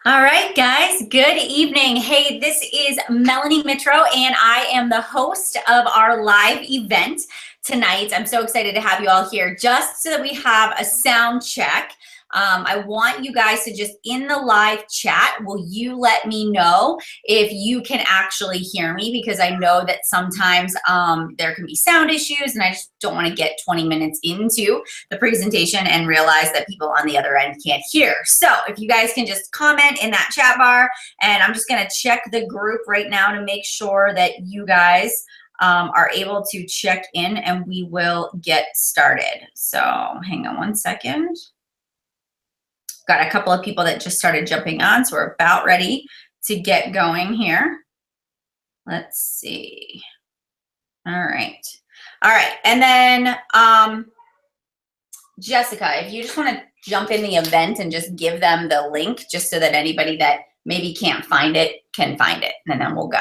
All right, guys, good evening. Hey, this is Melanie MItro, and I am the host of our live event tonight. I'm so excited to have you all here just so that we have a sound check. I want you guys to just in the live chat, will you let me know if you can actually hear me? Because I know that sometimes there can be sound issues, and I just don't want to get 20 minutes into the presentation and realize that people on the other end can't hear. So if you guys can just comment in that chat bar, and I'm just going to check the group right now to make sure that you guys are able to check in, and we will get started. So hang on one second. Got a couple of people that just started jumping on, so we're about ready to get going here. Let's see. All right. And then Jessica, if you just want to jump in the event and just give them the link, just so that anybody that maybe can't find it can find it, and then we'll go.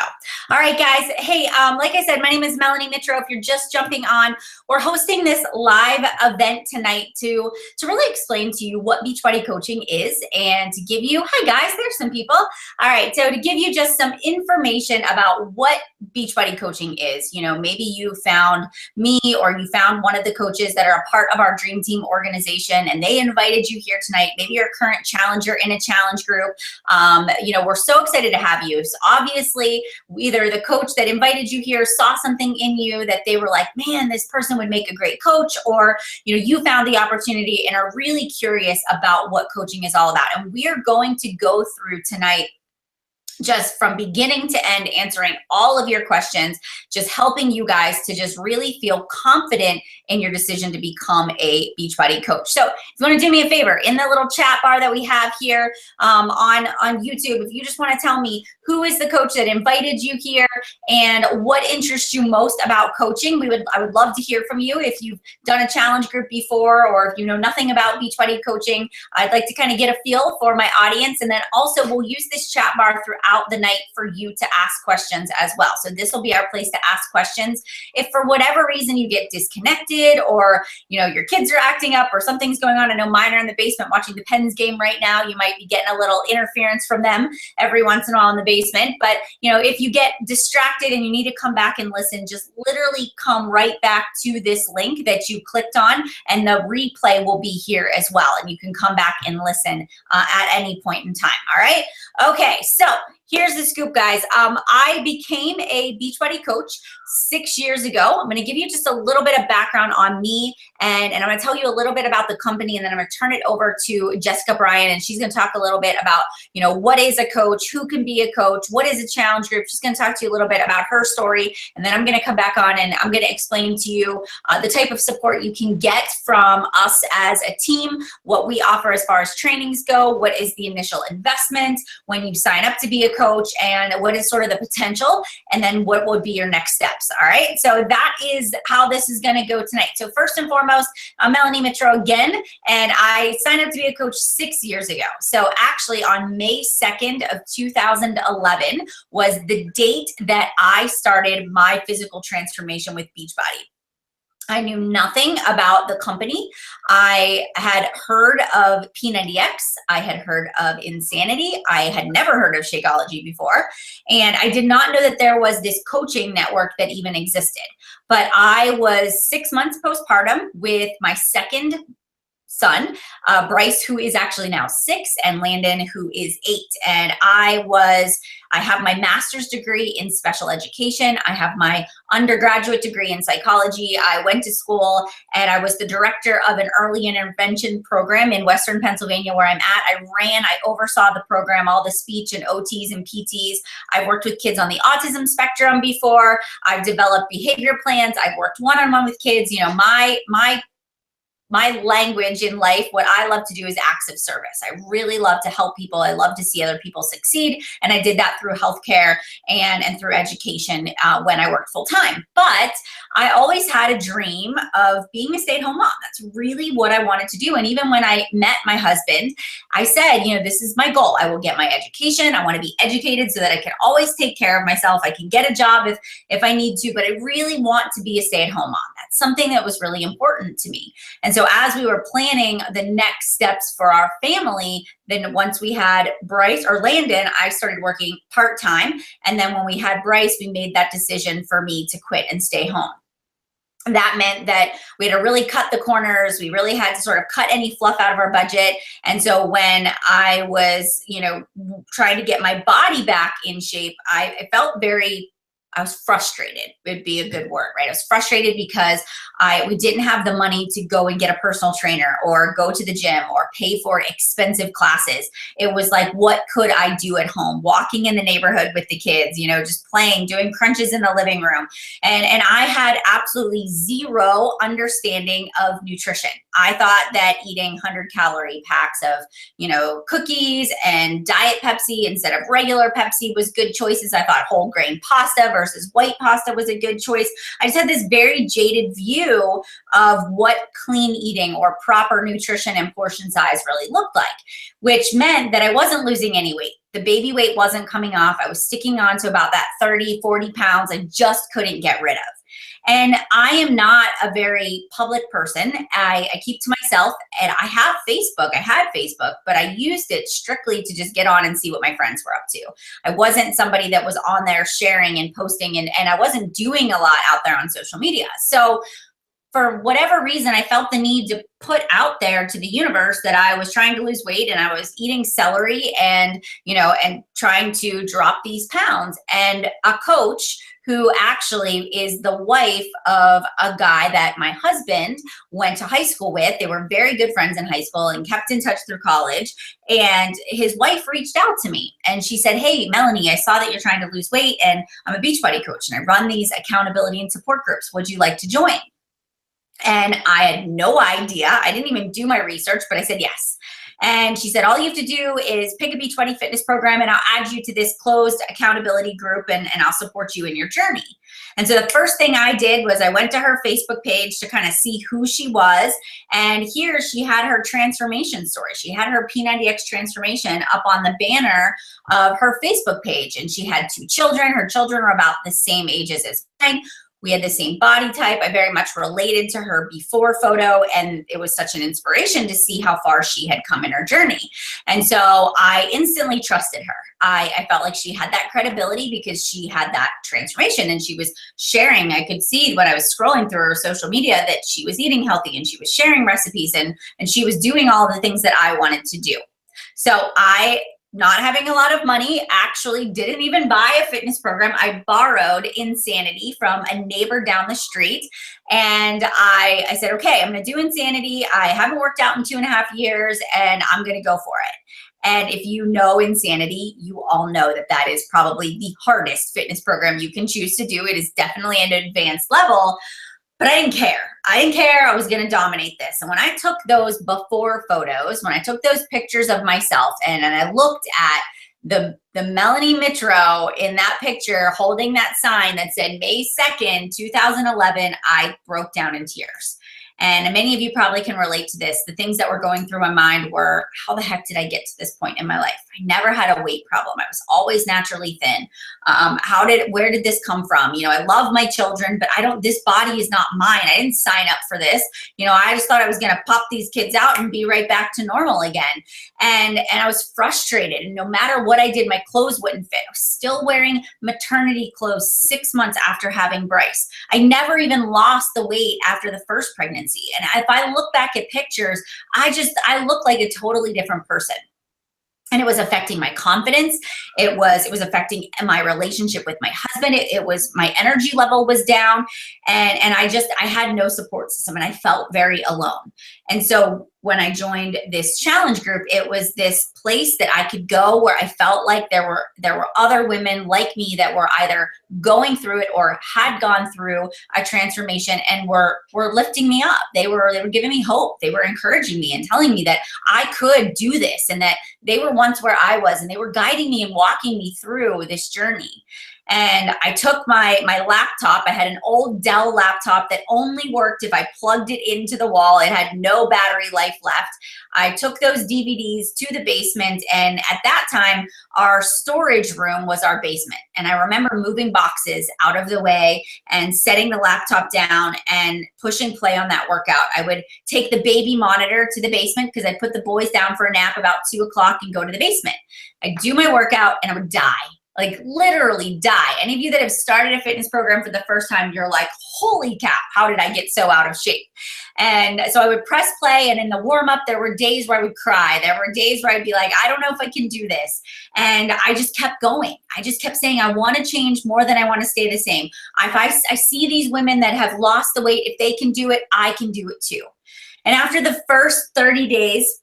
All right, guys. Hey, like I said, my name is Melanie MItro. If you're just jumping on, we're hosting this live event tonight to really explain to you what Beachbody coaching is, and to give you, hi guys, there's some people. All right, so to give you just some information about what Beachbody coaching is. You know, maybe you found me, or you found one of the coaches that are a part of our Dream Team organization, and they invited you here tonight. Maybe you're a current challenger in a challenge group. You know, we're so excited to have you. So obviously, either the coach that invited you here saw something in you that they were like, man, this person would make a great coach, or you found the opportunity and are really curious about what coaching is all about. And we are going to go through tonight, just from beginning to end, answering all of your questions, just helping you guys to just really feel confident in your decision to become a Beachbody coach. So if you want to do me a favor, in the little chat bar that we have here on YouTube, if you just want to tell me who is the coach that invited you here and what interests you most about coaching, I would love to hear from you. If you've done a challenge group before, or if you know nothing about Beachbody coaching, I'd like to kind of get a feel for my audience. And then also we'll use this chat bar throughout the night for you to ask questions as well. So this will be our place to ask questions. If for whatever reason you get disconnected, or your kids are acting up, or something's going on, I know mine are in the basement watching the Pens game right now. You might be getting a little interference from them every once in a while in the basement. But if you get distracted and you need to come back and listen, just literally come right back to this link that you clicked on, and the replay will be here as well, and you can come back and listen at any point in time. All right. Okay. So here's the scoop, guys. I became a Beachbody coach 6 years ago. I'm going to give you just a little bit of background on me, and I'm going to tell you a little bit about the company, and then I'm going to turn it over to Jessica Bryan, and she's going to talk a little bit about, what is a coach, who can be a coach, what is a challenge group. She's going to talk to you a little bit about her story, and then I'm going to come back on and I'm going to explain to you the type of support you can get from us as a team, what we offer as far as trainings go, what is the initial investment when you sign up to be a coach, and what is sort of the potential, and then what would be your next steps. All right, so that is how this is going to go tonight. So first and foremost, I'm Melanie MItro again, and I signed up to be a coach 6 years ago. So actually on May 2nd of 2011 was the date that I started my physical transformation with Beachbody. I knew nothing about the company. I had heard of P90X. I had heard of Insanity. I had never heard of Shakeology before. And I did not know that there was this coaching network that even existed. But I was 6 months postpartum with my second son, Bryce, who is actually now 6, and Landon, who is 8. And I have my master's degree in special education. I have my undergraduate degree in psychology. I went to school, and I was the director of an early intervention program in Western Pennsylvania, where I'm at. I oversaw the program, all the speech and OTs and PTs. I've worked with kids on the autism spectrum before. I've developed behavior plans. I've worked one-on-one with kids. My language in life, what I love to do is acts of service. I really love to help people. I love to see other people succeed. And I did that through healthcare and through education when I worked full time. But I always had a dream of being a stay-at-home mom. That's really what I wanted to do. And even when I met my husband, I said, this is my goal. I will get my education. I want to be educated so that I can always take care of myself. I can get a job if I need to, but I really want to be a stay-at-home mom. That's something that was really important to me. And so so as we were planning the next steps for our family, then once we had Bryce or Landon, I started working part-time. And then when we had Bryce, we made that decision for me to quit and stay home. That meant that we had to really cut the corners. We really had to sort of cut any fluff out of our budget. And so when I was, trying to get my body back in shape, I felt I was frustrated, would be a good word, right? I was frustrated because we didn't have the money to go and get a personal trainer or go to the gym or pay for expensive classes. It was like, what could I do at home? Walking in the neighborhood with the kids, just playing, doing crunches in the living room. And I had absolutely zero understanding of nutrition. I thought that eating 100-calorie packs of, cookies and Diet Pepsi instead of regular Pepsi was good choices. I thought whole grain pasta versus white pasta was a good choice. I just had this very jaded view of what clean eating or proper nutrition and portion size really looked like, which meant that I wasn't losing any weight. The baby weight wasn't coming off. I was sticking on to about that 30, 40 pounds I just couldn't get rid of. And I am not a very public person. I keep to myself, and I have Facebook. I had Facebook, but I used it strictly to just get on and see what my friends were up to. I wasn't somebody that was on there sharing and posting, and I wasn't doing a lot out there on social media. So for whatever reason, I felt the need to put out there to the universe that I was trying to lose weight and I was eating celery and trying to drop these pounds. And a coach who actually is the wife of a guy that my husband went to high school with. They were very good friends in high school and kept in touch through college. And his wife reached out to me and she said, "Hey, Melanie, I saw that you're trying to lose weight and I'm a Beachbody coach and I run these accountability and support groups. Would you like to join?" And I had no idea. I didn't even do my research, but I said yes. And she said, all you have to do is pick a Beachbody fitness program and I'll add you to this closed accountability group and I'll support you in your journey. And so the first thing I did was I went to her Facebook page to kind of see who she was. And here she had her transformation story. She had her P90X transformation up on the banner of her Facebook page. And she had 2 children. Her children were about the same ages as mine. We had the same body type. I very much related to her before photo, and it was such an inspiration to see how far she had come in her journey. And so I instantly trusted her. I felt like she had that credibility because she had that transformation and she was sharing. I could see when I was scrolling through her social media that she was eating healthy and she was sharing recipes and she was doing all the things that I wanted to do. So I, not having a lot of money, actually didn't even buy a fitness program. I borrowed Insanity from a neighbor down the street. And I said, okay, I'm going to do Insanity. I haven't worked out in 2.5 years and I'm going to go for it. And if you know Insanity, you all know that that is probably the hardest fitness program you can choose to do. It is definitely an advanced level. But I didn't care. I didn't care. I was going to dominate this. And when I took those before photos, when I took those pictures of myself and I looked at the Melanie MItro in that picture holding that sign that said May 2nd, 2011, I broke down in tears. And many of you probably can relate to this. The things that were going through my mind were, how the heck did I get to this point in my life? I never had a weight problem. I was always naturally thin. Where did this come from? I love my children, but this body is not mine. I didn't sign up for this. I just thought I was going to pop these kids out and be right back to normal again. And I was frustrated. And no matter what I did, my clothes wouldn't fit. I was still wearing maternity clothes 6 months after having Bryce. I never even lost the weight after the first pregnancy. And if I look back at pictures, I look like a totally different person. And it was affecting my confidence. It was affecting my relationship with my husband. It was, my energy level was down. And I had no support system and I felt very alone. And so when I joined this challenge group, it was this place that I could go where I felt like there were other women like me that were either going through it or had gone through a transformation and were lifting me up. They were giving me hope. They were encouraging me and telling me that I could do this and that they were once where I was and they were guiding me and walking me through this journey. And I took my laptop. I had an old Dell laptop that only worked if I plugged it into the wall. It had no battery life left. I took those DVDs to the basement, and at that time, our storage room was our basement. And I remember moving boxes out of the way and setting the laptop down and pushing play on that workout. I would take the baby monitor to the basement because I'd put the boys down for a nap about 2 o'clock and go to the basement. I'd do my workout and I would die. Like literally die. Any of you that have started a fitness program for the first time, you're like, holy cow, how did I get so out of shape? And so I would press play, and in the warm up, there were days where I would cry. There were days where I'd be like, I don't know if I can do this. And I just kept going. I just kept saying, I want to change more than I want to stay the same. If I see these women that have lost the weight, if they can do it, I can do it too. And after the first 30 days,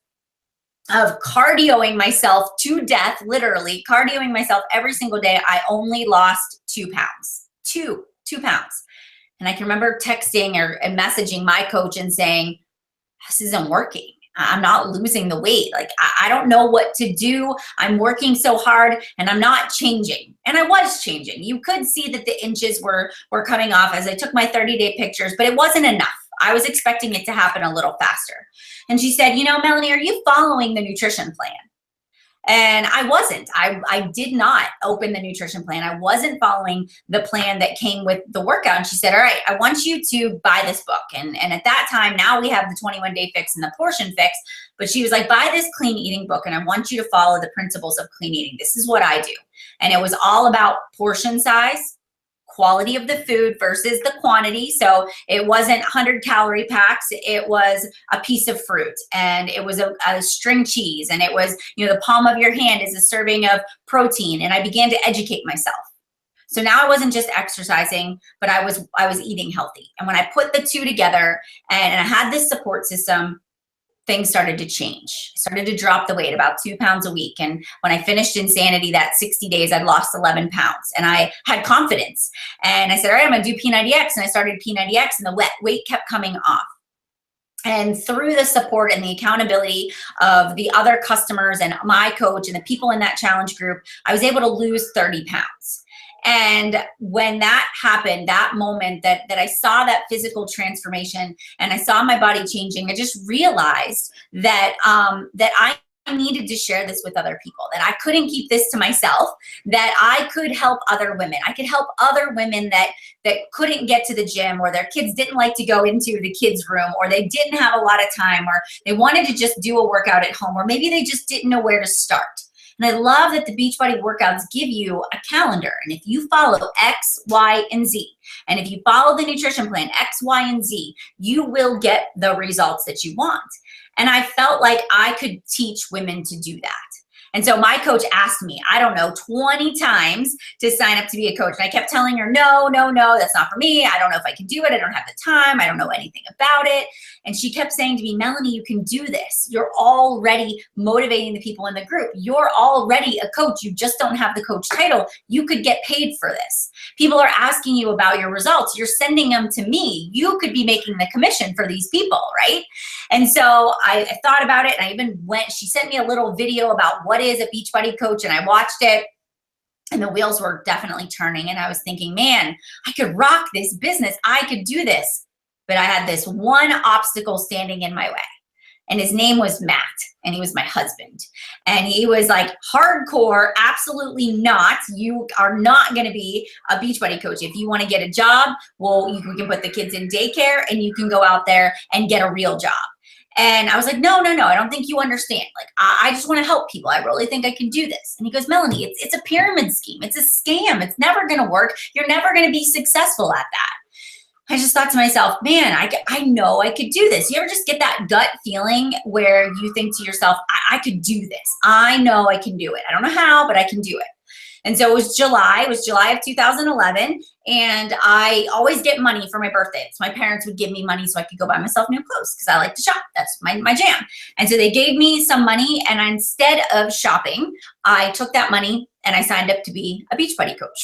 of cardioing myself to death, literally cardioing myself every single day, I only lost 2 pounds, two pounds. And I can remember texting and messaging my coach and saying, this isn't working. I'm not losing the weight. Like, I don't know what to do. I'm working so hard and I'm not changing. And I was changing. You could see that the inches were coming off as I took my 30-day pictures, but it wasn't enough. I was expecting it to happen a little faster. And she said, you know, Melanie, are you following the nutrition plan? And I wasn't. I did not open the nutrition plan. I wasn't following the plan that came with the workout. And she said, all right, I want you to buy this book. And at that time, now we have the 21-day fix and the portion fix. But she was like, buy this clean eating book, and I want you to follow the principles of clean eating. This is what I do. And it was all about portion size, quality of the food versus the quantity. So it wasn't 100-calorie packs. It was a piece of fruit, and it was a string cheese, and it was, you know, the palm of your hand is a serving of protein. And I began to educate myself. So now I wasn't just exercising, but I was eating healthy. And when I put the two together and I had this support system, things started to change. I started to drop the weight about 2 pounds a week. And when I finished Insanity, that 60 days, I'd lost 11 pounds. And I had confidence. And I said, all right, I'm going to do P90X. And I started P90X, and the weight kept coming off. And through the support and the accountability of the other customers and my coach and the people in that challenge group, I was able to lose 30 pounds. And when that happened, that moment that I saw that physical transformation and I saw my body changing, I just realized that that I needed to share this with other people, that I couldn't keep this to myself, that I could help other women. I could help other women that couldn't get to the gym, or their kids didn't like to go into the kids' room, or they didn't have a lot of time, or they wanted to just do a workout at home, or maybe they just didn't know where to start. And I love that the Beachbody workouts give you a calendar. And if you follow X, Y, and Z, and if you follow the nutrition plan, X, Y, and Z, you will get the results that you want. And I felt like I could teach women to do that. And so my coach asked me, I don't know, 20 times to sign up to be a coach. And I kept telling her, no, that's not for me. I don't know if I can do it. I don't have the time. I don't know anything about it. And she kept saying to me, Melanie, you can do this. You're already motivating the people in the group. You're already a coach. You just don't have the coach title. You could get paid for this. People are asking you about your results. You're sending them to me. You could be making the commission for these people, right? And so I thought about it, and I even she sent me a little video about what is a Beachbody coach, and I watched it, and the wheels were definitely turning. And I was thinking, man, I could rock this business. I could do this. But I had this one obstacle standing in my way. And his name was Matt, and he was my husband. And he was like, hardcore, absolutely not. You are not going to be a Beachbody coach. If you want to get a job, well, we can put the kids in daycare, and you can go out there and get a real job. And I was like, no, I don't think you understand. Like, I just want to help people. I really think I can do this. And he goes, Melanie, it's a pyramid scheme. It's a scam. It's never going to work. You're never going to be successful at that. I just thought to myself, man, I know I could do this. You ever just get that gut feeling where you think to yourself, I could do this. I know I can do it. I don't know how, but I can do it. And so it was July of 2011. And I always get money for my birthday. So my parents would give me money so I could go buy myself new clothes because I like to shop. That's my jam. And so they gave me some money, and instead of shopping, I took that money and I signed up to be a Beachbody coach.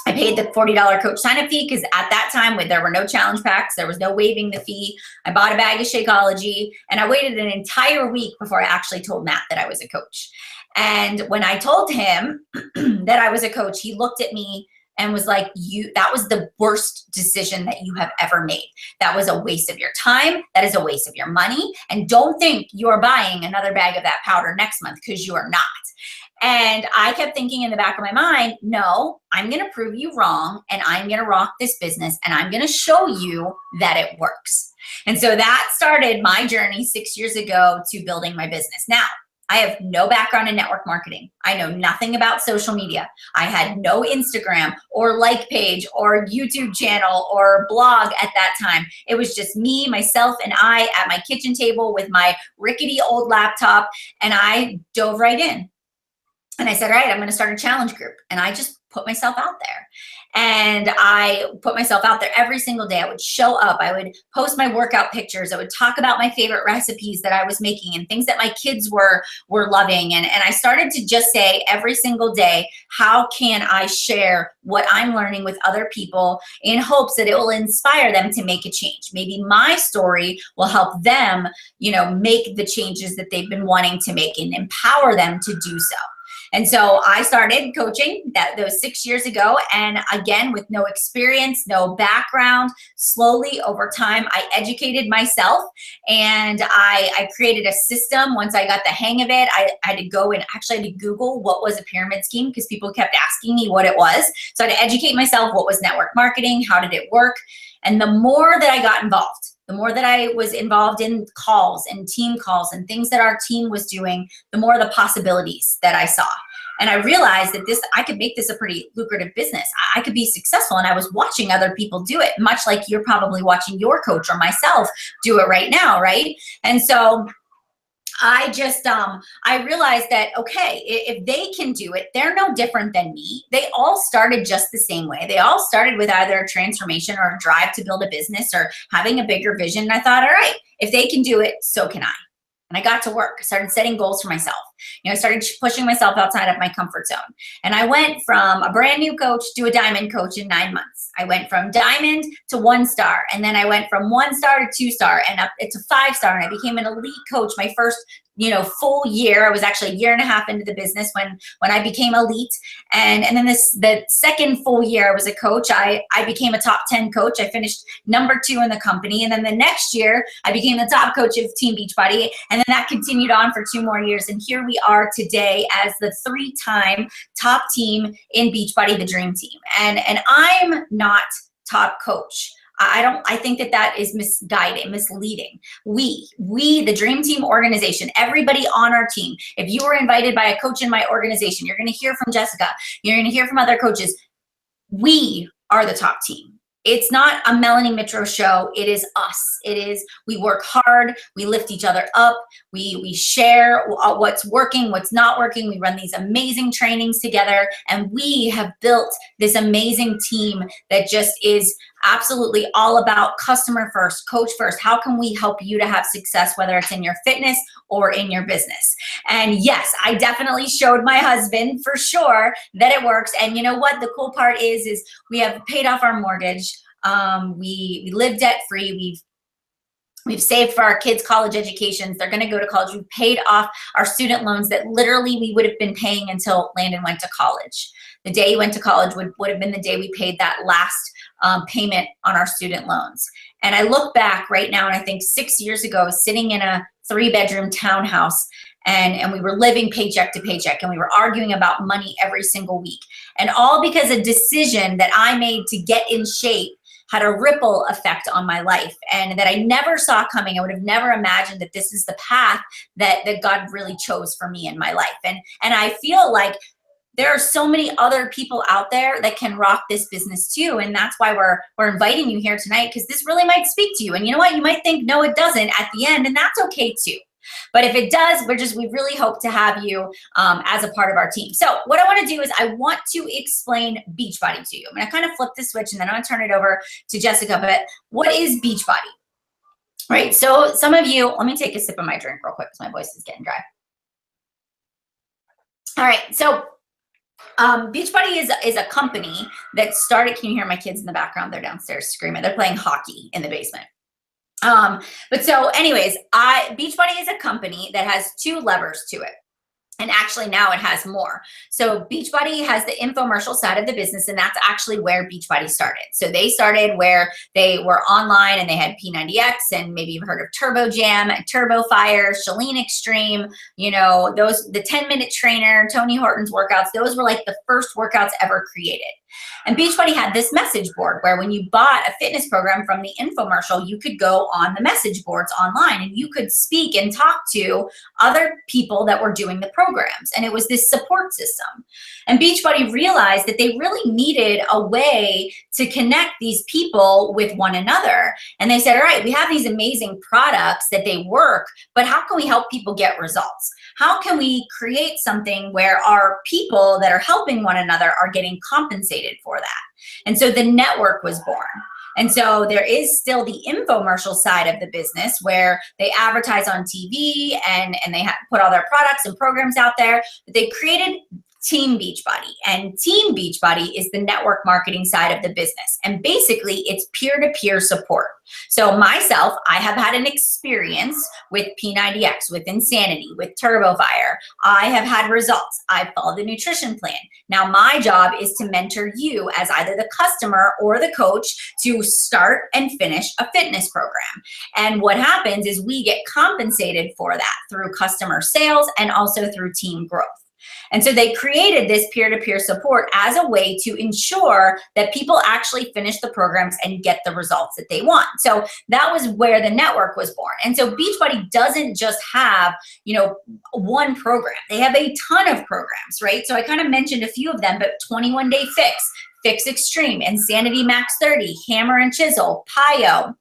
I paid the $40 coach sign-up fee because at that time there were no challenge packs. There was no waiving the fee. I bought a bag of Shakeology, and I waited an entire week before I actually told Matt that I was a coach. And when I told him that I was a coach, he looked at me and was like, that was the worst decision that you have ever made. That was a waste of your time. That is a waste of your money. And don't think you're buying another bag of that powder next month, because you are not. And I kept thinking in the back of my mind, no, I'm going to prove you wrong, and I'm going to rock this business, and I'm going to show you that it works. And so that started my journey 6 years ago to building my business. Now, I have no background in network marketing. I know nothing about social media. I had no Instagram or like page or YouTube channel or blog at that time. It was just me, myself, and I at my kitchen table with my rickety old laptop, and I dove right in. And I said, all right, I'm going to start a challenge group. And I just put myself out there. And I put myself out there every single day. I would show up. I would post my workout pictures. I would talk about my favorite recipes that I was making and things that my kids were loving. And I started to just say every single day, how can I share what I'm learning with other people in hopes that it will inspire them to make a change? Maybe my story will help them, make the changes that they've been wanting to make and empower them to do so. And so I started coaching those 6 years ago. And again, with no experience, no background, slowly over time, I educated myself, and I created a system. Once I got the hang of it, I had to go and actually had to Google what was a pyramid scheme, because people kept asking me what it was. So I had to educate myself. What was network marketing? How did it work? And the more that I got involved, the more that I was involved in calls and team calls and things that our team was doing, the more the possibilities that I saw. And I realized that I could make this a pretty lucrative business. I could be successful. And I was watching other people do it, much like you're probably watching your coach or myself do it right now, right? And so I just, I realized that, okay, if they can do it, they're no different than me. They all started just the same way. They all started with either a transformation or a drive to build a business or having a bigger vision. And I thought, all right, if they can do it, so can I. And I got to work. I started setting goals for myself. I started pushing myself outside of my comfort zone. And I went from a brand new coach to a diamond coach in 9 months. I went from diamond to 1 star. And then I went from 1 star to 2 star and up to 5 star. And I became an elite coach my first full year. I was actually a year and a half into the business when I became elite. And then the second full year I was a coach, I became a top 10 coach. I finished number 2 in the company. And then the next year I became the top coach of Team Beachbody. And then that continued on for 2 more years. And here we are today as the 3-time top team in Beachbody, the dream team. And I'm not top coach. I think that is misguided, misleading. We, the Dream Team organization, everybody on our team, if you were invited by a coach in my organization, you're going to hear from Jessica, you're going to hear from other coaches. We are the top team. It's not a Melanie MItro show. It is us. We work hard. We lift each other up. We share what's working, what's not working. We run these amazing trainings together, and we have built this amazing team that just is absolutely all about customer first, coach first. How can we help you to have success, whether it's in your fitness or in your business? And yes, I definitely showed my husband for sure that it works. And you know what? The cool part is we have paid off our mortgage. We live debt free. We've saved for our kids' college educations. They're going to go to college. We've paid off our student loans that literally we would have been paying until Landon went to college. The day he went to college would have been the day we paid that last payment on our student loans. And I look back right now, and I think 6 years ago, I was sitting in a 3-bedroom townhouse, and we were living paycheck to paycheck, and we were arguing about money every single week. And all because a decision that I made to get in shape had a ripple effect on my life, and that I never saw coming. I would have never imagined that this is the path that God really chose for me in my life. And I feel like there are so many other people out there that can rock this business too. And that's why we're inviting you here tonight, because this really might speak to you. And you know what? You might think, no, it doesn't at the end, and that's okay too. But if it does, we really hope to have you as a part of our team. So what I want to do is I want to explain Beachbody to you. I'm going to kind of flip the switch, and then I'm going to turn it over to Jessica. But what is Beachbody? Right. So some of you, let me take a sip of my drink real quick because my voice is getting dry. All right. So Beachbody is a company that started. Can you hear my kids in the background? They're downstairs screaming. They're playing hockey in the basement. But so anyways, Beachbody is a company that has 2 levers to it. And actually now it has more. So Beachbody has the infomercial side of the business, and that's actually where Beachbody started. So they started where they were online and they had P90X, and maybe you've heard of Turbo Jam, Turbo Fire, Chalene Extreme, you know, those, the 10-minute trainer, Tony Horton's workouts, those were like the first workouts ever created. And Beachbody had this message board where when you bought a fitness program from the infomercial, you could go on the message boards online and you could speak and talk to other people that were doing the programs. And it was this support system. And Beachbody realized that they really needed a way to connect these people with one another. And they said, all right, we have these amazing products that they work, but how can we help people get results? How can we create something where our people that are helping one another are getting compensated for that? And so the network was born. And so there is still the infomercial side of the business where they advertise on TV and they put all their products and programs out there. But they created Team Beachbody, and Team Beachbody is the network marketing side of the business. And basically it's peer-to-peer support. So myself, I have had an experience with P90X, with Insanity, with Turbo Fire. I have had results. I've followed the nutrition plan. Now my job is to mentor you as either the customer or the coach to start and finish a fitness program. And what happens is we get compensated for that through customer sales and also through team growth. And so they created this peer-to-peer support as a way to ensure that people actually finish the programs and get the results that they want. So that was where the network was born. And so Beachbody doesn't just have, you know, one program. They have a ton of programs, right? So I kind of mentioned a few of them, but 21 Day Fix, Fix Extreme, Insanity Max 30, Hammer and Chisel, PIO.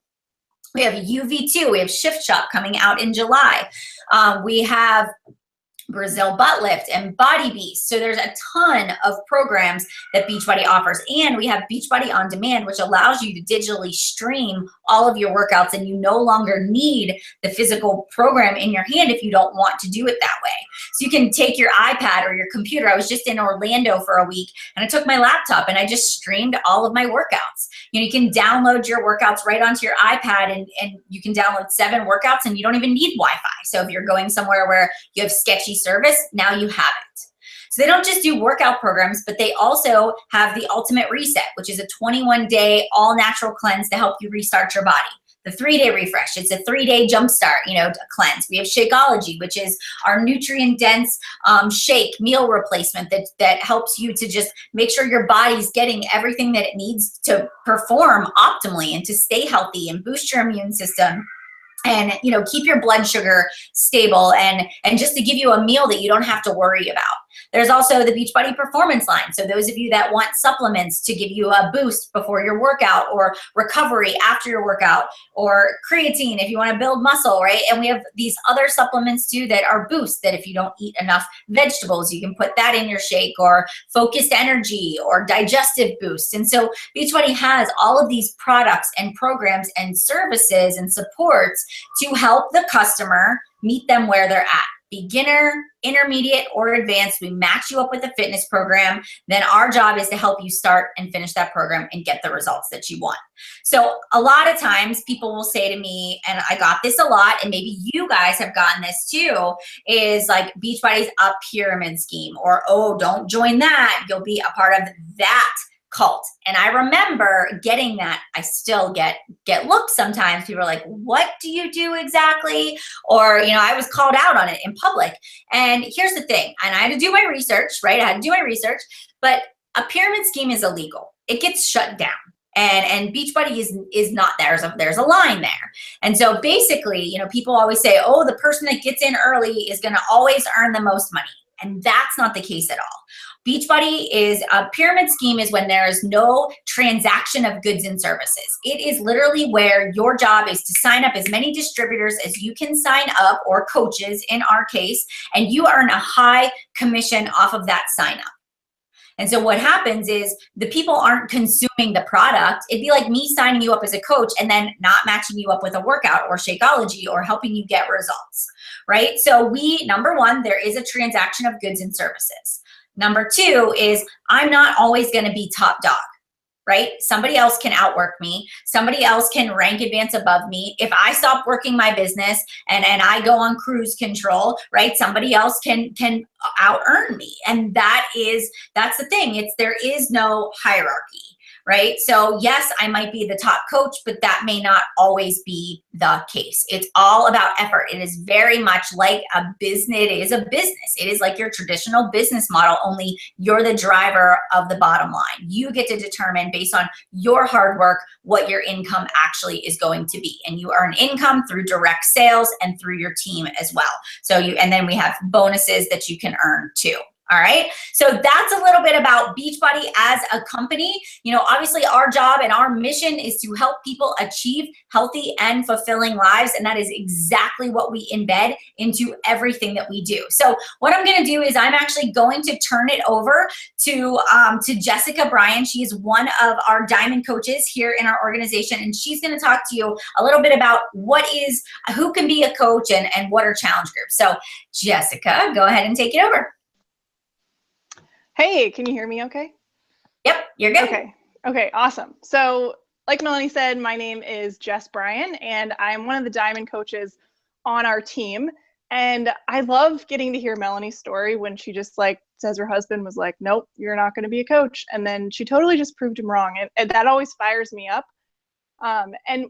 We have UV2, we have Shift Shop coming out in July. We have Brazil Butt Lift and Body Beast. So there's a ton of programs that Beachbody offers. And we have Beachbody On Demand, which allows you to digitally stream all of your workouts, and you no longer need the physical program in your hand if you don't want to do it that way. So you can take your iPad or your computer. I was just in Orlando for a week and I took my laptop and I just streamed all of my workouts. You know, you can download your workouts right onto your iPad, and you can download 7 workouts and you don't even need Wi-Fi. So if you're going somewhere where you have sketchy service, now you have it. So they don't just do workout programs, but they also have the Ultimate Reset, which is a 21-day all-natural cleanse to help you restart your body. The 3-day refresh, it's a 3-day jumpstart, you know, cleanse. We have Shakeology, which is our nutrient-dense shake meal replacement that helps you to just make sure your body's getting everything that it needs to perform optimally and to stay healthy and boost your immune system. And, you know, keep your blood sugar stable and just to give you a meal that you don't have to worry about. There's also the Beachbody Performance line. So those of you that want supplements to give you a boost before your workout, or recovery after your workout, or creatine if you want to build muscle, right? And we have these other supplements too that are boosts, that if you don't eat enough vegetables, you can put that in your shake, or focused energy, or digestive boost. And so Beachbody has all of these products and programs and services and supports to help the customer meet them where they're at. Beginner, intermediate, or advanced, we match you up with a fitness program. Then our job is to help you start and finish that program and get the results that you want. So a lot of times people will say to me, and I got this a lot, and maybe you guys have gotten this too, is like, Beachbody's a pyramid scheme, or, oh, don't join that, you'll be a part of that cult. And I remember getting that. I still get looked sometimes. People are like, what do you do exactly? Or, you know, I was called out on it in public. And here's the thing, and I had to do my research, right? I had to do my research, but a pyramid scheme is illegal. It gets shut down. And Beachbody is not, there's a line there. And so basically, you know, people always say, oh, the person that gets in early is going to always earn the most money. And that's not the case at all. Beachbody is a pyramid scheme is when there is no transaction of goods and services. It is literally where your job is to sign up as many distributors as you can sign up, or coaches in our case, and you earn a high commission off of that sign up. And so what happens is the people aren't consuming the product. It'd be like me signing you up as a coach and then not matching you up with a workout or Shakeology or helping you get results, right? So number one, there is a transaction of goods and services. Number two is, I'm not always going to be top dog. right? Somebody else can outwork me. Somebody else can rank advance above me. If I stop working my business and I go on cruise control, right? Somebody else can out earn me. And that's the thing. There is no hierarchy, right? So yes, I might be the top coach, but that may not always be the case. It's all about effort. It is very much like a business. It is a business. It is like your traditional business model, only you're the driver of the bottom line. You get to determine based on your hard work what your income actually is going to be. And you earn income through direct sales and through your team as well. And then we have bonuses that you can earn too. All right. So that's a little bit about Beachbody as a company. Obviously our job and our mission is to help people achieve healthy and fulfilling lives. And that is exactly what we embed into everything that we do. So what I'm going to do is I'm actually going to turn it over to Jessica Bryan. She is one of our diamond coaches here in our organization. And she's going to talk to you a little bit about who can be a coach and what are challenge groups. So Jessica, go ahead and take it over. Hey, can you hear me okay? Yep, you're good. Okay, awesome. So like Melanie said, my name is Jess Bryan, and I'm one of the diamond coaches on our team. And I love getting to hear Melanie's story when she just says her husband was like, nope, you're not going to be a coach. And then she totally just proved him wrong. And that always fires me up. And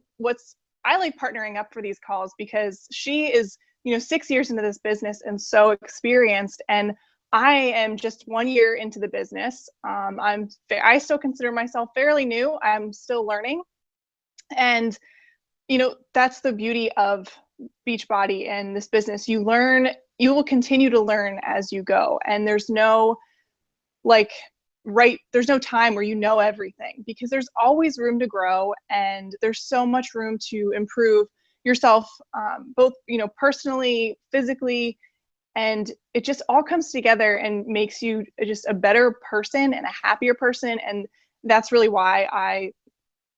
I like partnering up for these calls because she is, 6 years into this business and so experienced. And I am just 1 year into the business. I still consider myself fairly new. I'm still learning. And, that's the beauty of Beachbody and this business. You will continue to learn as you go. And there's no there's no time where you know everything, because there's always room to grow and there's so much room to improve yourself, both, personally, physically. And it just all comes together and makes you just a better person and a happier person. And that's really why I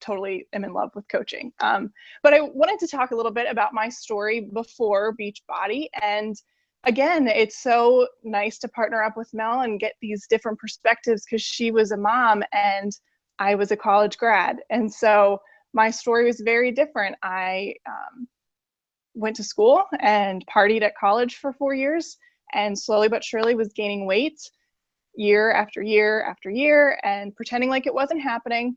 totally am in love with coaching. But I wanted to talk a little bit about my story before Beachbody. And again, it's so nice to partner up with Mel and get these different perspectives, because she was a mom and I was a college grad. And so my story was very different. I went to school and partied at college for 4 years, and slowly but surely was gaining weight year after year after year and pretending like it wasn't happening.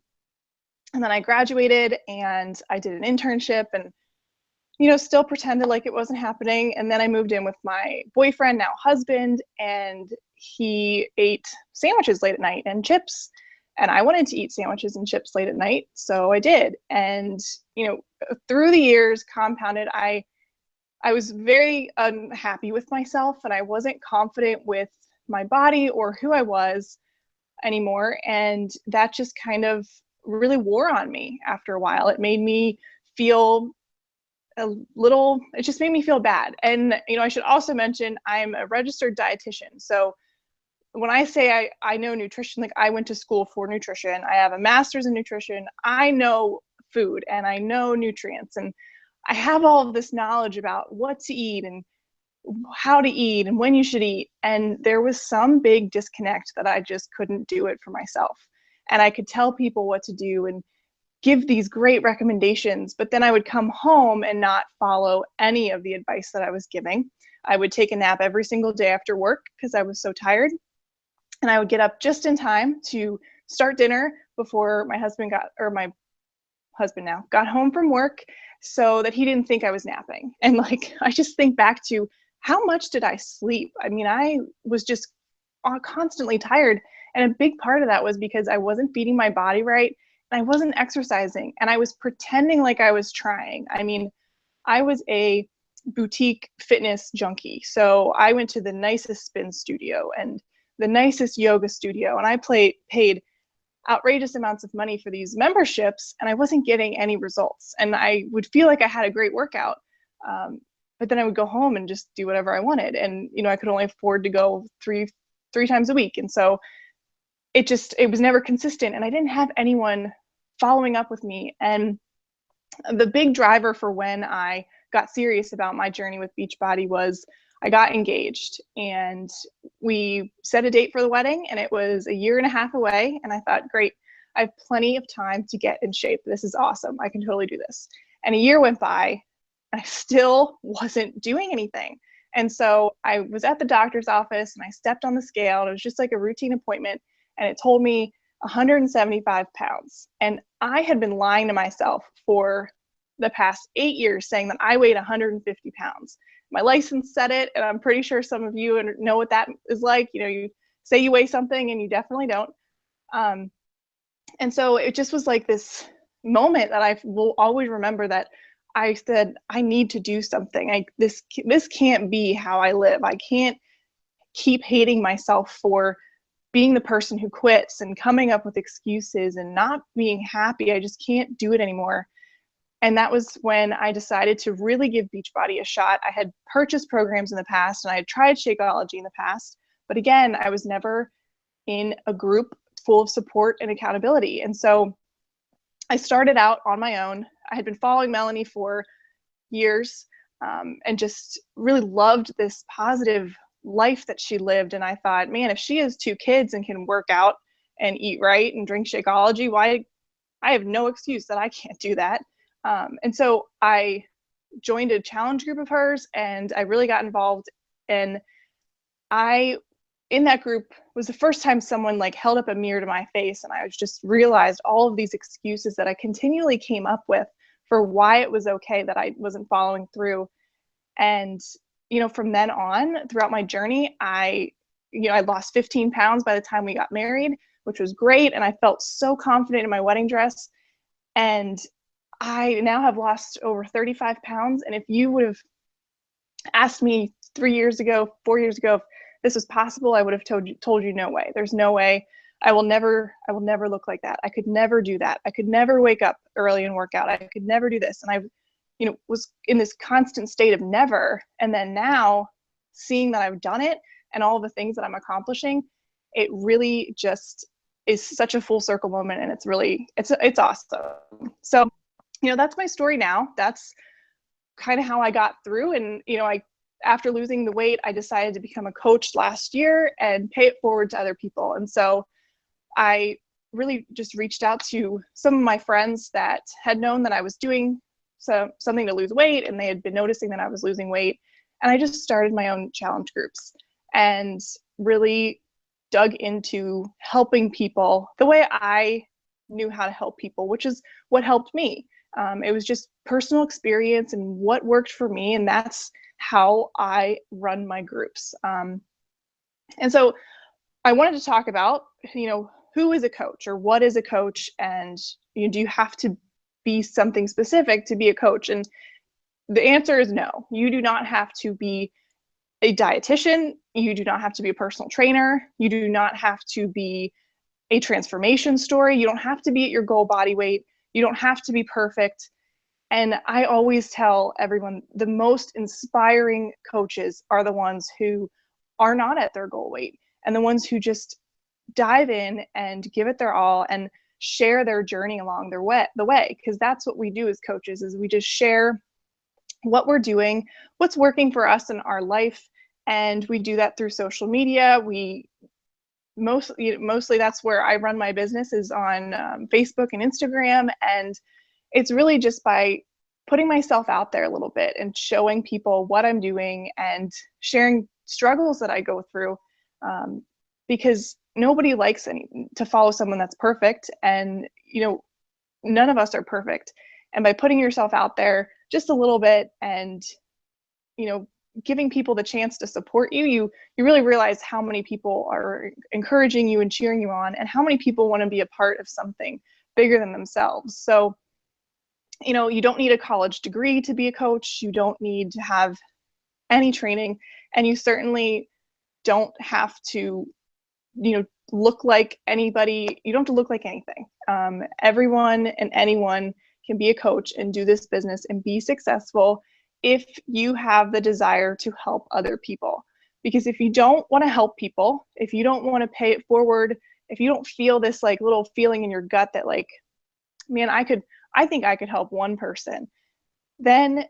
And then I graduated and I did an internship and, still pretended like it wasn't happening. And then I moved in with my boyfriend, now husband, and he ate sandwiches late at night and chips. And I wanted to eat sandwiches and chips late at night, so I did. And, through the years compounded, I was very unhappy with myself, and I wasn't confident with my body or who I was anymore. And that just kind of really wore on me after a while. It made me feel it just made me feel bad. And, I should also mention I'm a registered dietitian. So when I say I know nutrition, I went to school for nutrition. I have a master's in nutrition. I know food and I know nutrients, and I have all of this knowledge about what to eat and how to eat and when you should eat. And there was some big disconnect that I just couldn't do it for myself. And I could tell people what to do and give these great recommendations, but then I would come home and not follow any of the advice that I was giving. I would take a nap every single day after work because I was so tired. And I would get up just in time to start dinner before my husband got home from work, so that he didn't think I was napping. And I just think back to how much did I sleep? I mean, I was just constantly tired. And a big part of that was because I wasn't feeding my body right, and I wasn't exercising, and I was pretending like I was trying. I mean, I was a boutique fitness junkie. So I went to the nicest spin studio and the nicest yoga studio, and I paid outrageous amounts of money for these memberships, and I wasn't getting any results. And I would feel like I had a great workout, but then I would go home and just do whatever I wanted. And, I could only afford to go three times a week. And so it was never consistent, and I didn't have anyone following up with me. And the big driver for when I got serious about my journey with Beachbody was I got engaged, and we set a date for the wedding, and it was a year and a half away. And I thought, great, I have plenty of time to get in shape. This is awesome. I can totally do this. And a year went by, and I still wasn't doing anything. And so I was at the doctor's office and I stepped on the scale, and it was just like a routine appointment, and it told me 175 pounds. And I had been lying to myself for the past 8 years saying that I weighed 150 pounds. My license said it, and I'm pretty sure some of you know what that is like. You know, you say you weigh something and you definitely don't. And so it just was like this moment that I will always remember, that I said, I need to do something. This can't be how I live. I can't keep hating myself for being the person who quits and coming up with excuses and not being happy. I just can't do it anymore. And that was when I decided to really give Beachbody a shot. I had purchased programs in the past, and I had tried Shakeology in the past, but again, I was never in a group full of support and accountability. And so I started out on my own. I had been following Melanie for years, and just really loved this positive life that she lived. And I thought, man, if she has 2 kids and can work out and eat right and drink Shakeology, why? I have no excuse that I can't do that. And so I joined a challenge group of hers, and I really got involved. And in that group was the first time someone like held up a mirror to my face, and I just realized all of these excuses that I continually came up with for why it was okay that I wasn't following through. And, from then on throughout my journey, I lost 15 pounds by the time we got married, which was great. And I felt so confident in my wedding dress. And I now have lost over 35 pounds. And if you would have asked me 3 years ago, 4 years ago, if this was possible, I would have told you no way. There's no way. I will never look like that. I could never do that. I could never wake up early and work out. I could never do this. And I was in this constant state of never. And then now seeing that I've done it and all the things that I'm accomplishing, it really just is such a full circle moment. And it's awesome. So, that's my story now. That's kind of how I got through. And, after losing the weight, I decided to become a coach last year and pay it forward to other people. And so I really just reached out to some of my friends that had known that I was doing something to lose weight, and they had been noticing that I was losing weight. And I just started my own challenge groups and really dug into helping people the way I knew how to help people, which is what helped me. It was just personal experience and what worked for me. And that's how I run my groups. And so I wanted to talk about, who is a coach, or what is a coach? And do you have to be something specific to be a coach? And the answer is no. You do not have to be a dietitian. You do not have to be a personal trainer. You do not have to be a transformation story. You don't have to be at your goal body weight. You don't have to be perfect. And I always tell everyone, the most inspiring coaches are the ones who are not at their goal weight, and the ones who just dive in and give it their all and share their journey along the way. Because that's what we do as coaches, is we just share what we're doing, what's working for us in our life. And we do that through social media. We mostly that's where I run my business, is on Facebook and Instagram. And it's really just by putting myself out there a little bit and showing people what I'm doing and sharing struggles that I go through, because nobody likes to follow someone that's perfect. And, none of us are perfect. And by putting yourself out there just a little bit and, giving people the chance to support you, you really realize how many people are encouraging you and cheering you on, and how many people want to be a part of something bigger than themselves. So, you don't need a college degree to be a coach. You don't need to have any training, and you certainly don't have to, look like anybody. You don't have to look like anything. Everyone and anyone can be a coach and do this business and be successful if you have the desire to help other people. Because if you don't want to help people, if you don't want to pay it forward, if you don't feel this like little feeling in your gut that like, man, I think I could help one person, then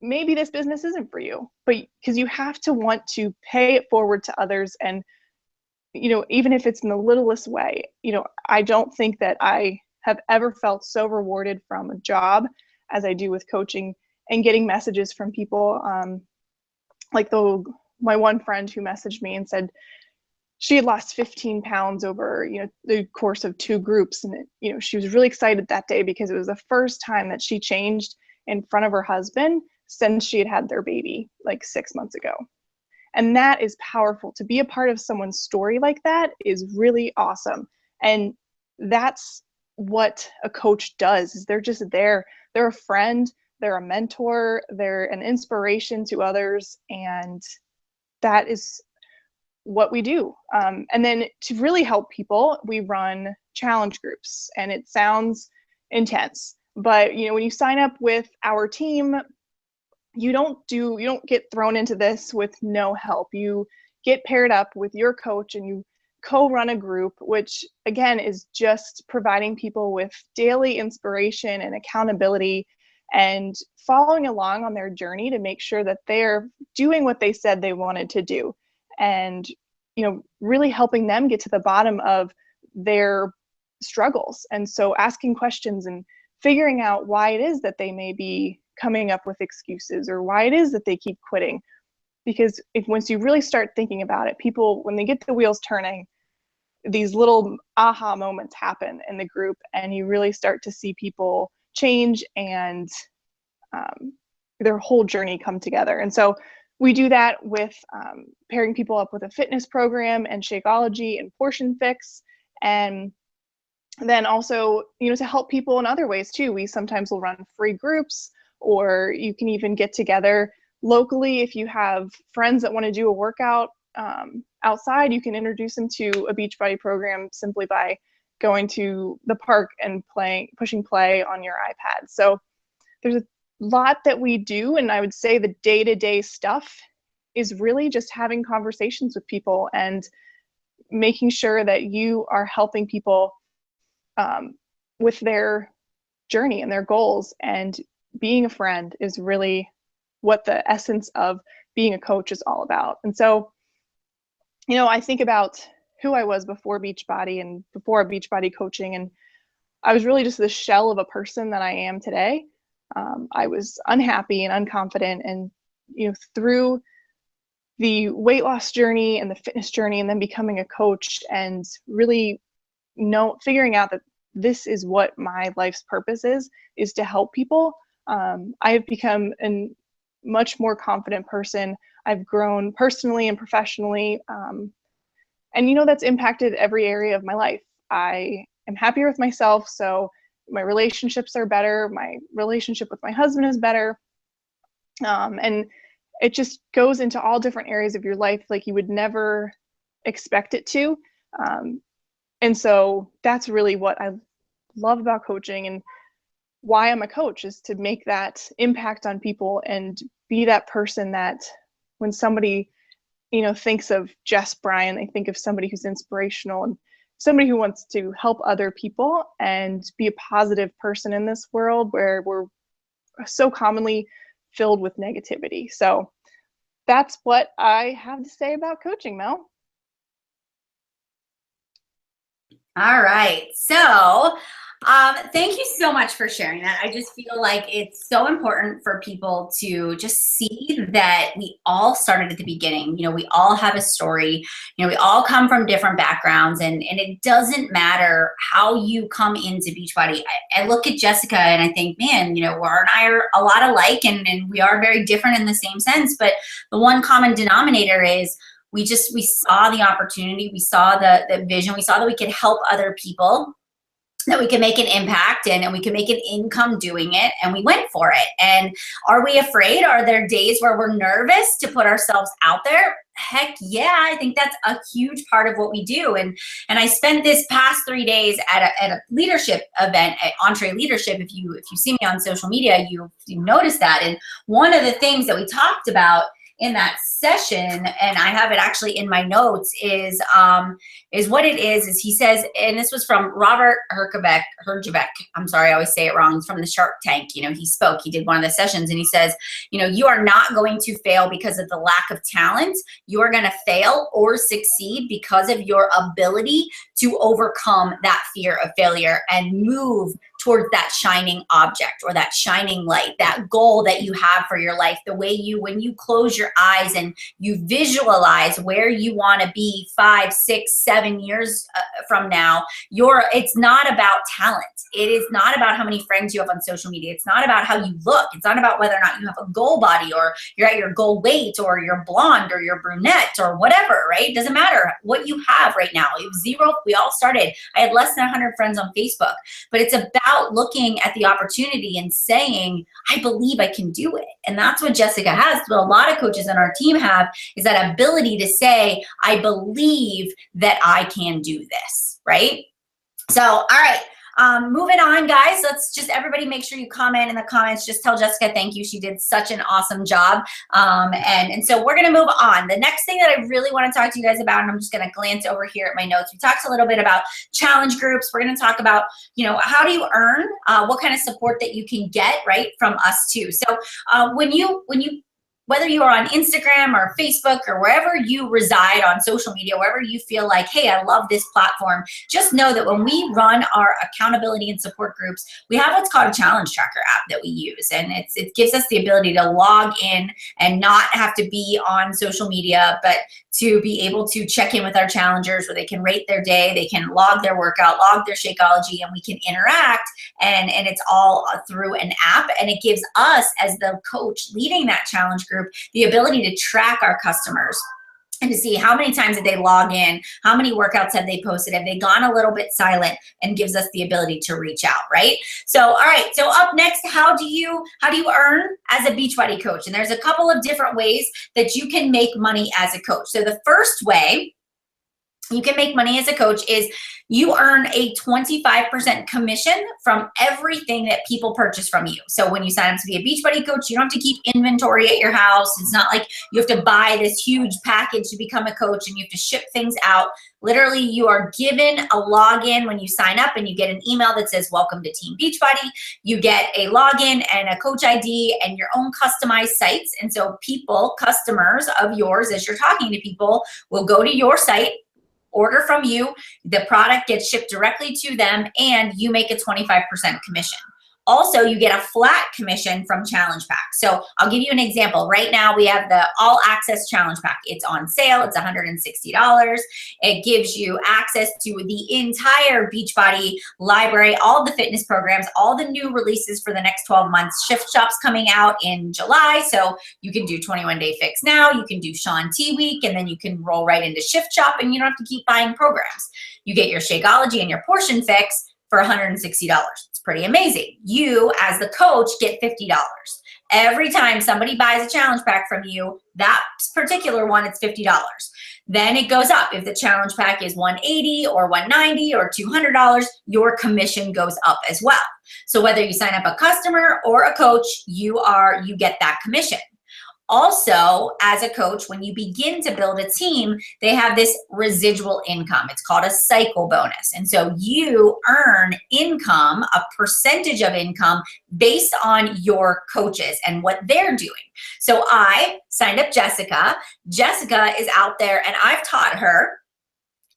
maybe this business isn't for you. But because you have to want to pay it forward to others and, even if it's in the littlest way, I don't think that I have ever felt so rewarded from a job as I do with coaching and getting messages from people. Like my one friend who messaged me and said she had lost 15 pounds over, the course of 2 groups. And, she was really excited that day because it was the first time that she changed in front of her husband since she had their baby like 6 months ago. And that is powerful. To be a part of someone's story like that is really awesome. And that's what a coach does, is they're just there. They're a friend, they're a mentor, they're an inspiration to others. And that is what we do. And then to really help people, we run challenge groups, and it sounds intense, but when you sign up with our team, you don't get thrown into this with no help. You get paired up with your coach and you co-run a group, which again is just providing people with daily inspiration and accountability and following along on their journey to make sure that they're doing what they said they wanted to do, and really helping them get to the bottom of their struggles. And so asking questions and figuring out why it is that they may be coming up with excuses, or why it is that they keep quitting. Because once you really start thinking about it, people, when they get the wheels turning, these little aha moments happen in the group, and you really start to see people change and their whole journey come together. And so we do that with pairing people up with a fitness program and Shakeology and Portion Fix. And then also, to help people in other ways too. We sometimes will run free groups, or you can even get together locally. If you have friends that want to do a workout outside, you can introduce them to a Beachbody program simply by going to the park and pushing play on your iPad. So there's a lot that we do, and I would say the day-to-day stuff is really just having conversations with people and making sure that you are helping people with their journey and their goals. And being a friend is really what the essence of being a coach is all about. And so, I think about who I was before Beachbody and before Beachbody coaching, and I was really just the shell of a person that I am today. I was unhappy and unconfident, and through the weight loss journey and the fitness journey, and then becoming a coach and really figuring out that this is what my life's purpose is to help people. I have become a much more confident person. I've grown personally and professionally. And that's impacted every area of my life. I am happier with myself, so my relationships are better. My relationship with my husband is better. And it just goes into all different areas of your life like you would never expect it to. And so that's really what I love about coaching, and why I'm a coach is to make that impact on people and be that person that when somebody, thinks of Jess Bryan, they think of somebody who's inspirational and somebody who wants to help other people and be a positive person in this world where we're so commonly filled with negativity. So that's what I have to say about coaching, Mel. All right. So thank you so much for sharing that. I just feel like it's so important for people to just see that we all started at the beginning. We all have a story. We all come from different backgrounds, and it doesn't matter how you come into Beachbody. I look at Jessica and I think, man, her and I are a lot alike, and we are very different in the same sense. But the one common denominator is we saw the opportunity, we saw the vision, we saw that we could help other people, that we can make an impact and we can make an income doing it, and we went for it. And are we afraid? Are there days where we're nervous to put ourselves out there? Heck yeah, I think that's a huge part of what we do. And I spent this past 3 days at a leadership event at ENTREPRENEURS. If you see me on social media, you notice that. And one of the things that we talked about in that session, and I have it actually in my notes, is what it is he says, and this was from Robert Herjavec. I'm sorry, I always say it wrong. It's from the Shark Tank. You know, he spoke, he did one of the sessions, and he says, you know, you are not going to fail because of the lack of talent. You are going to fail or succeed because of your ability to overcome that fear of failure and move towards that shining object or that shining light, that goal that you have for your life. The way when you close your eyes and you visualize where you want to be 5, 6, 7 years from now, it's not about talent. It is not about how many friends you have on social media. It's not about how you look. It's not about whether or not you have a goal body or you're at your goal weight or you're blonde or you're brunette or whatever, right? It doesn't matter what you have right now. It was 0. We all started. I had less than 100 friends on Facebook, but it's about looking at the opportunity and saying, I believe I can do it. And that's what Jessica has. What a lot of coaches on our team have is that ability to say, I believe that I can do this, right? So, all right. Moving on, guys. Let's just everybody make sure you comment in the comments. Just tell Jessica thank you. She did such an awesome job. And so we're going to move on. The next thing that I really want to talk to you guys about, and I'm just going to glance over here at my notes. We talked a little bit about challenge groups. We're going to talk about, you know, how do you earn, what kind of support that you can get, right, from us too. So whether you are on Instagram or Facebook or wherever you reside on social media, wherever you feel like, hey, I love this platform, just know that when we run our accountability and support groups, we have what's called a challenge tracker app that we use. And it gives us the ability to log in and not have to be on social media, but to be able to check in with our challengers where they can rate their day, they can log their workout, log their Shakeology, and we can interact. And it's all through an app. And it gives us, as the coach leading that challenge group, the ability to track our customers and to see how many times did they log in, how many workouts have they posted, have they gone a little bit silent, and gives us the ability to reach out, right? So, all right, so up next, how do you earn as a Beachbody coach? And there's a couple of different ways that you can make money as a coach. So the first way you can make money as a coach is you earn a 25% commission from everything that people purchase from you. So when you sign up to be a Beachbody coach, you don't have to keep inventory at your house. It's not like you have to buy this huge package to become a coach and you have to ship things out. Literally, you are given a login when you sign up and you get an email that says, welcome to Team Beachbody. You get a login and a coach ID and your own customized sites. And so people, customers of yours, as you're talking to people, will go to your site, order from you, the product gets shipped directly to them, and you make a 25% commission. Also, you get a flat commission from Challenge Pack. So I'll give you an example. Right now, we have the All Access Challenge Pack. It's on sale. It's $160. It gives you access to the entire Beachbody library, all the fitness programs, all the new releases for the next 12 months. Shift Shop's coming out in July, so you can do 21-day fix now. You can do Shaun T Week, and then you can roll right into Shift Shop, and you don't have to keep buying programs. You get your Shakeology and your Portion Fix for $160. It's pretty amazing. You, as the coach, get $50. Every time somebody buys a challenge pack from you, that particular one, it's $50. Then it goes up. If the challenge pack is $180 or $190 or $200, your commission goes up as well. So whether you sign up a customer or a coach, you get that commission. Also, as a coach, when you begin to build a team, they have this residual income. It's called a cycle bonus. And so you earn income, a percentage of income based on your coaches and what they're doing. So I signed up Jessica. Jessica is out there and I've taught her.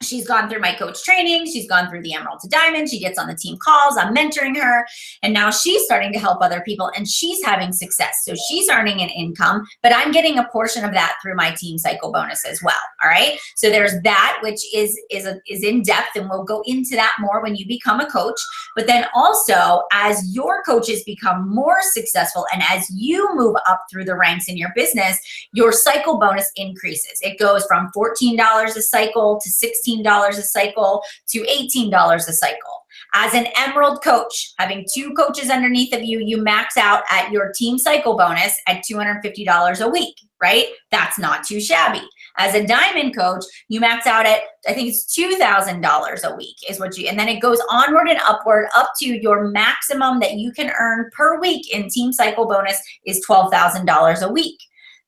She's gone through my coach training. She's gone through the Emerald to Diamond. She gets on the team calls. I'm mentoring her. And now she's starting to help other people and she's having success. So she's earning an income, but I'm getting a portion of that through my team cycle bonus as well. All right. So there's that, which is in depth, and we'll go into that more when you become a coach. But then also, as your coaches become more successful and as you move up through the ranks in your business, your cycle bonus increases. It goes from $14 a cycle to $16 a cycle to $18 a cycle. As an Emerald coach, having 2 coaches underneath of you, you max out at your team cycle bonus at $250 a week, right? That's not too shabby. As a Diamond coach, you max out at, I think it's $2,000 a week is what and then it goes onward and upward up to your maximum that you can earn per week in team cycle bonus is $12,000 a week.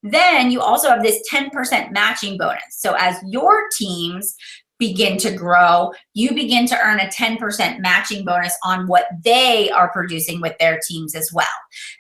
Then you also have this 10% matching bonus. So as your teams begin to grow, you begin to earn a 10% matching bonus on what they are producing with their teams as well.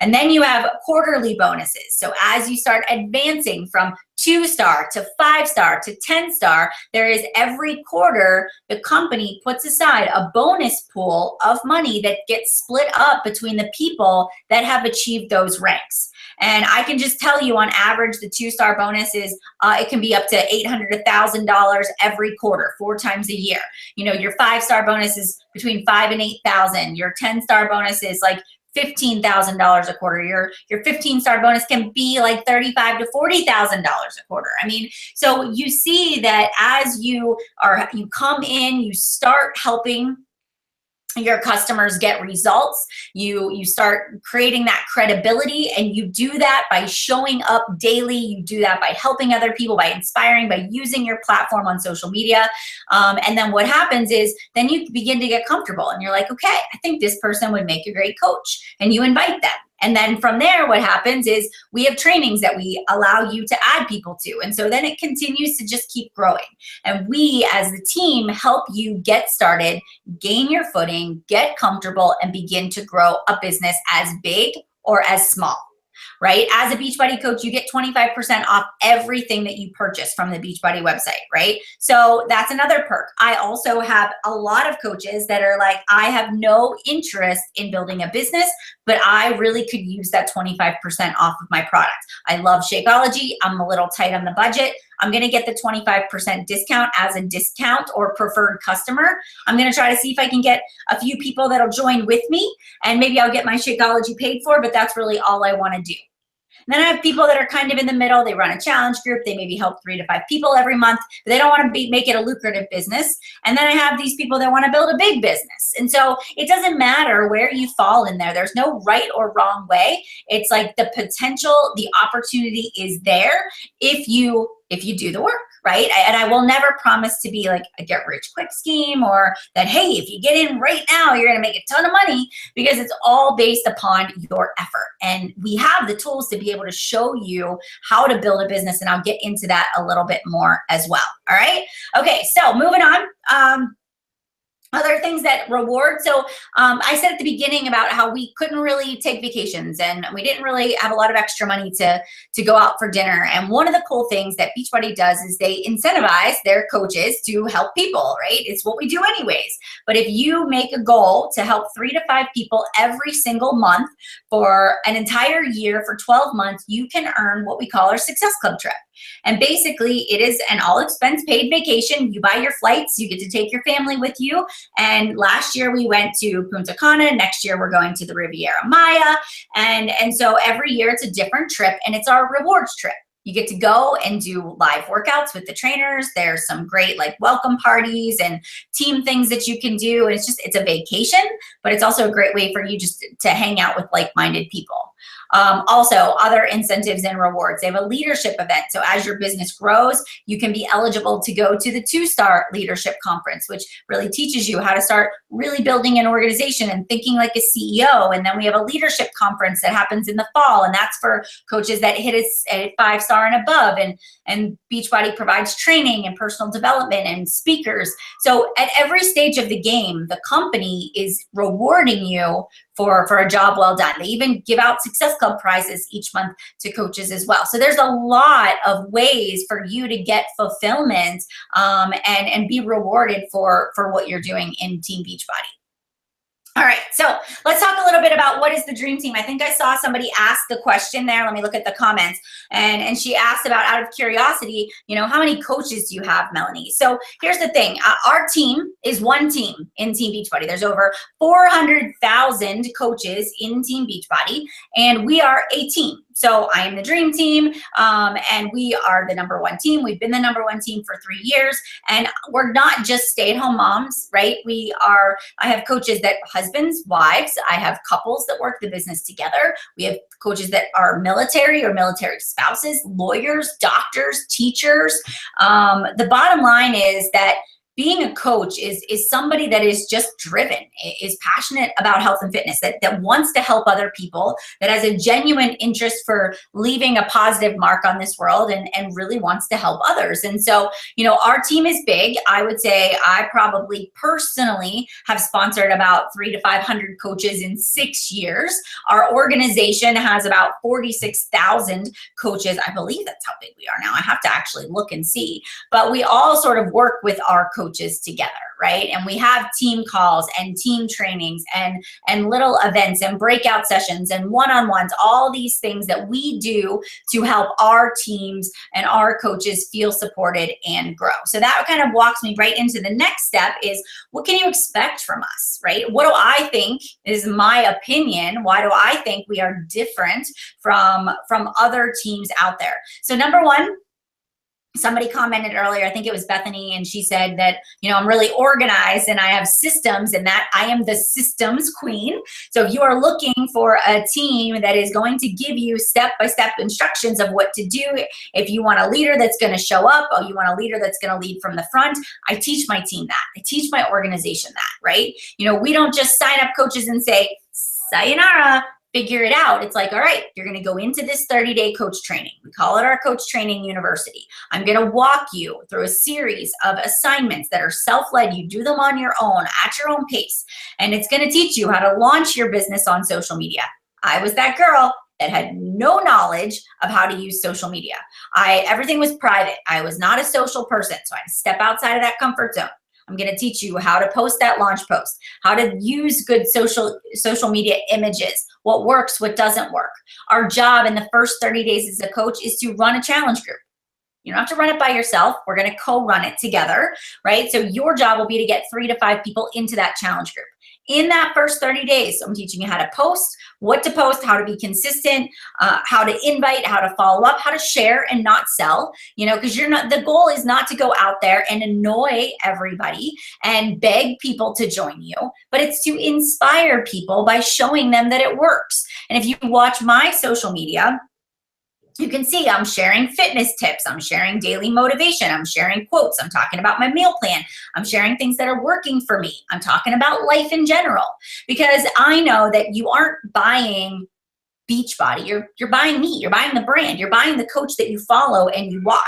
And then you have quarterly bonuses. So as you start advancing from 2-star to 5-star to 10-star, there is every quarter the company puts aside a bonus pool of money that gets split up between the people that have achieved those ranks. And I can just tell you on average, the 2-star bonus is, it can be up to $800 to $1,000 every quarter, 4 times a year. You know, your 5-star bonus is between $5,000 and $8,000. Your 10-star bonus is like $15,000 a quarter. Your 15-star bonus can be like $35,000 to $40,000 a quarter. I mean, so you see that as you come in, you start helping your customers get results, you start creating that credibility, and you do that by showing up daily. You do that by helping other people, by inspiring, by using your platform on social media. And then what happens is then you begin to get comfortable and you're like, okay, I think this person would make a great coach, and you invite them. And then from there, what happens is we have trainings that we allow you to add people to. And so then it continues to just keep growing. And we, as the team, help you get started, gain your footing, get comfortable, and begin to grow a business as big or as small. Right? As a Beachbody coach, you get 25% off everything that you purchase from the Beachbody website, right? So that's another perk. I also have a lot of coaches that are like, I have no interest in building a business, but I really could use that 25% off of my product. I love Shakeology. I'm a little tight on the budget. I'm going to get the 25% discount as a discount or preferred customer. I'm going to try to see if I can get a few people that'll join with me, and maybe I'll get my Shakeology paid for, but that's really all I want to do. And then I have people that are kind of in the middle. They run a challenge group. They maybe help 3 to 5 people every month, but they don't want to make it a lucrative business. And then I have these people that want to build a big business. And so it doesn't matter where you fall in there. There's no right or wrong way. It's like the potential, the opportunity is there if you do the work, right? And I will never promise to be like a get rich quick scheme, or that, hey, if you get in right now, you're going to make a ton of money, because it's all based upon your effort. And we have the tools to be able to show you how to build a business. And I'll get into that a little bit more as well. All right. Okay. So moving on. Other things that reward. So I said at the beginning about how we couldn't really take vacations, and we didn't really have a lot of extra money to go out for dinner. And one of the cool things that Beachbody does is they incentivize their coaches to help people, right? It's what we do anyways. But if you make a goal to help 3 to 5 people every single month for an entire year for 12 months, you can earn what we call our Success Club trip. And basically it is an all expense paid vacation. You buy your flights, you get to take your family with you. And last year we went to Punta Cana. Next year we're going to the Riviera Maya. And so every year it's a different trip, and it's our rewards trip. You get to go and do live workouts with the trainers. There's some great like welcome parties and team things that you can do. And it's a vacation, but it's also a great way for you just to hang out with like-minded people. Also, other incentives and rewards. They have a leadership event. So as your business grows, you can be eligible to go to the 2-star leadership conference, which really teaches you how to start really building an organization and thinking like a CEO. And then we have a leadership conference that happens in the fall, and that's for coaches that hit a 5-star and above. And Beachbody provides training and personal development and speakers. So at every stage of the game, the company is rewarding you for a job well done. They even give out Success Club prizes each month to coaches as well. So there's a lot of ways for you to get fulfillment and be rewarded for what you're doing in Team Beachbody. All right, so let's talk a little bit about what is the dream team. I think I saw somebody ask the question there. Let me look at the comments. And she asked about, out of curiosity, how many coaches do you have, Melanie? So here's the thing. Our team is one team in Team Beachbody. There's over 400,000 coaches in Team Beachbody, and we are a team. So I am the dream team, and we are the #1 team. We've been the #1 team for 3 years, and we're not just stay-at-home moms, right? I have coaches that husbands, wives. I have couples that work the business together. We have coaches that are military or military spouses, lawyers, doctors, teachers. The bottom line is that being a coach is somebody that is just driven, is passionate about health and fitness, that wants to help other people, that has a genuine interest for leaving a positive mark on this world, and really wants to help others. And so, you know, our team is big. I would say I probably personally have sponsored about 300 to 500 coaches in 6 years. Our organization has about 46,000 coaches. I believe that's how big we are now. I have to actually look and see. But we all sort of work with our coaches together, right? And we have team calls and team trainings and little events and breakout sessions and one-on-ones, all these things that we do to help our teams and our coaches feel supported and grow. So that kind of walks me right into the next step is, what can you expect from us, right? What do I think is my opinion? Why do I think we are different from other teams out there? So number one, somebody commented earlier, I think it was Bethany, and she said that, you know, I'm really organized and I have systems, and that I am the systems queen. So if you are looking for a team that is going to give you step-by-step instructions of what to do, if you want a leader that's going to show up, or you want a leader that's going to lead from the front, I teach my team that. I teach my organization that, right? You know, we don't just sign up coaches and say, sayonara, figure it out. It's like, all right, you're going to go into this 30-day coach training. We call it our coach training university. I'm going to walk you through a series of assignments that are self-led. You do them on your own, at your own pace. And it's going to teach you how to launch your business on social media. I was that girl that had no knowledge of how to use social media. Everything was private. I was not a social person, so I had to step outside of that comfort zone. I'm going to teach you how to post that launch post, how to use good social media images, what works, what doesn't work. Our job in the first 30 days as a coach is to run a challenge group. You don't have to run it by yourself. We're going to co-run it together, right? So your job will be to get 3 to 5 people into that challenge group. In that first 30 days, I'm teaching you how to post, what to post, how to be consistent, how to invite, how to follow up, how to share and not sell, you know, because the goal is not to go out there and annoy everybody and beg people to join you, but it's to inspire people by showing them that it works. And if you watch my social media, you can see I'm sharing fitness tips, I'm sharing daily motivation, I'm sharing quotes, I'm talking about my meal plan, I'm sharing things that are working for me, I'm talking about life in general, because I know that you aren't buying Beachbody, you're buying me, you're buying the brand, you're buying the coach that you follow and you watch.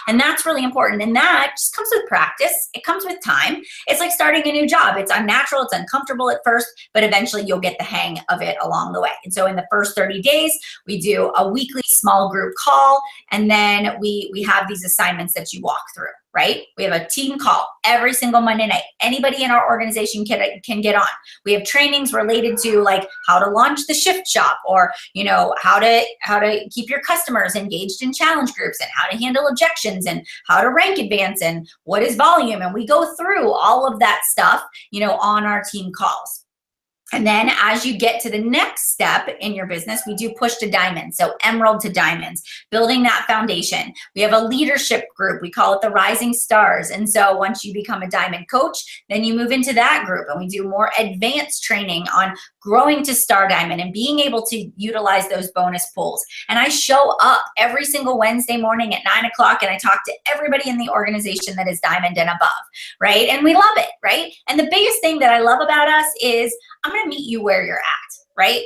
And that's really important. And that just comes with practice. It comes with time. It's like starting a new job. It's unnatural, it's uncomfortable at first, but eventually you'll get the hang of it along the way. And so in the first 30 days, we do a weekly small group call, and then we have these assignments that you walk through, right? We have a team call every single Monday night. Anybody in our organization can get on. We have trainings related to like how to launch the shift shop, or, you know, how to keep your customers engaged in challenge groups, and how to handle objections, and how to rank advance, and what is volume. And we go through all of that stuff, you know, on our team calls. And then as you get to the next step in your business, we do push to diamonds. So emerald to diamonds, building that foundation. We have a leadership group. We call it the Rising Stars. And so once you become a diamond coach, then you move into that group, and we do more advanced training on growing to star diamond and being able to utilize those bonus pools. And I show up every single Wednesday morning at 9 o'clock, and I talk to everybody in the organization that is diamond and above, right? And we love it, right? And the biggest thing that I love about us is I'm going to meet you where you're at, right?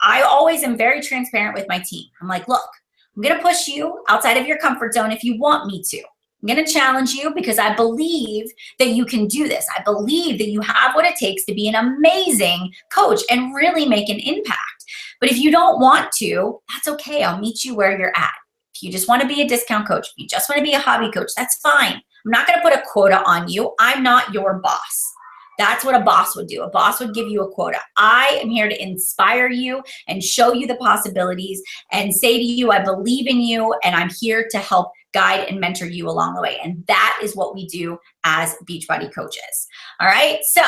I always am very transparent with my team. I'm like, look, I'm going to push you outside of your comfort zone if you want me to. I'm going to challenge you because I believe that you can do this. I believe that you have what it takes to be an amazing coach and really make an impact. But if you don't want to, that's okay. I'll meet you where you're at. If you just want to be a discount coach, if you just want to be a hobby coach, that's fine. I'm not going to put a quota on you. I'm not your boss. That's what a boss would do. A boss would give you a quota. I am here to inspire you and show you the possibilities and say to you, I believe in you, and I'm here to help guide and mentor you along the way. And that is what we do as Beachbody coaches. All right. So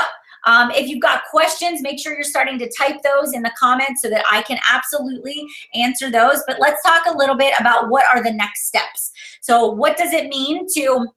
if you've got questions, make sure you're starting to type those in the comments so that I can absolutely answer those. But let's talk a little bit about what are the next steps. So what does it mean to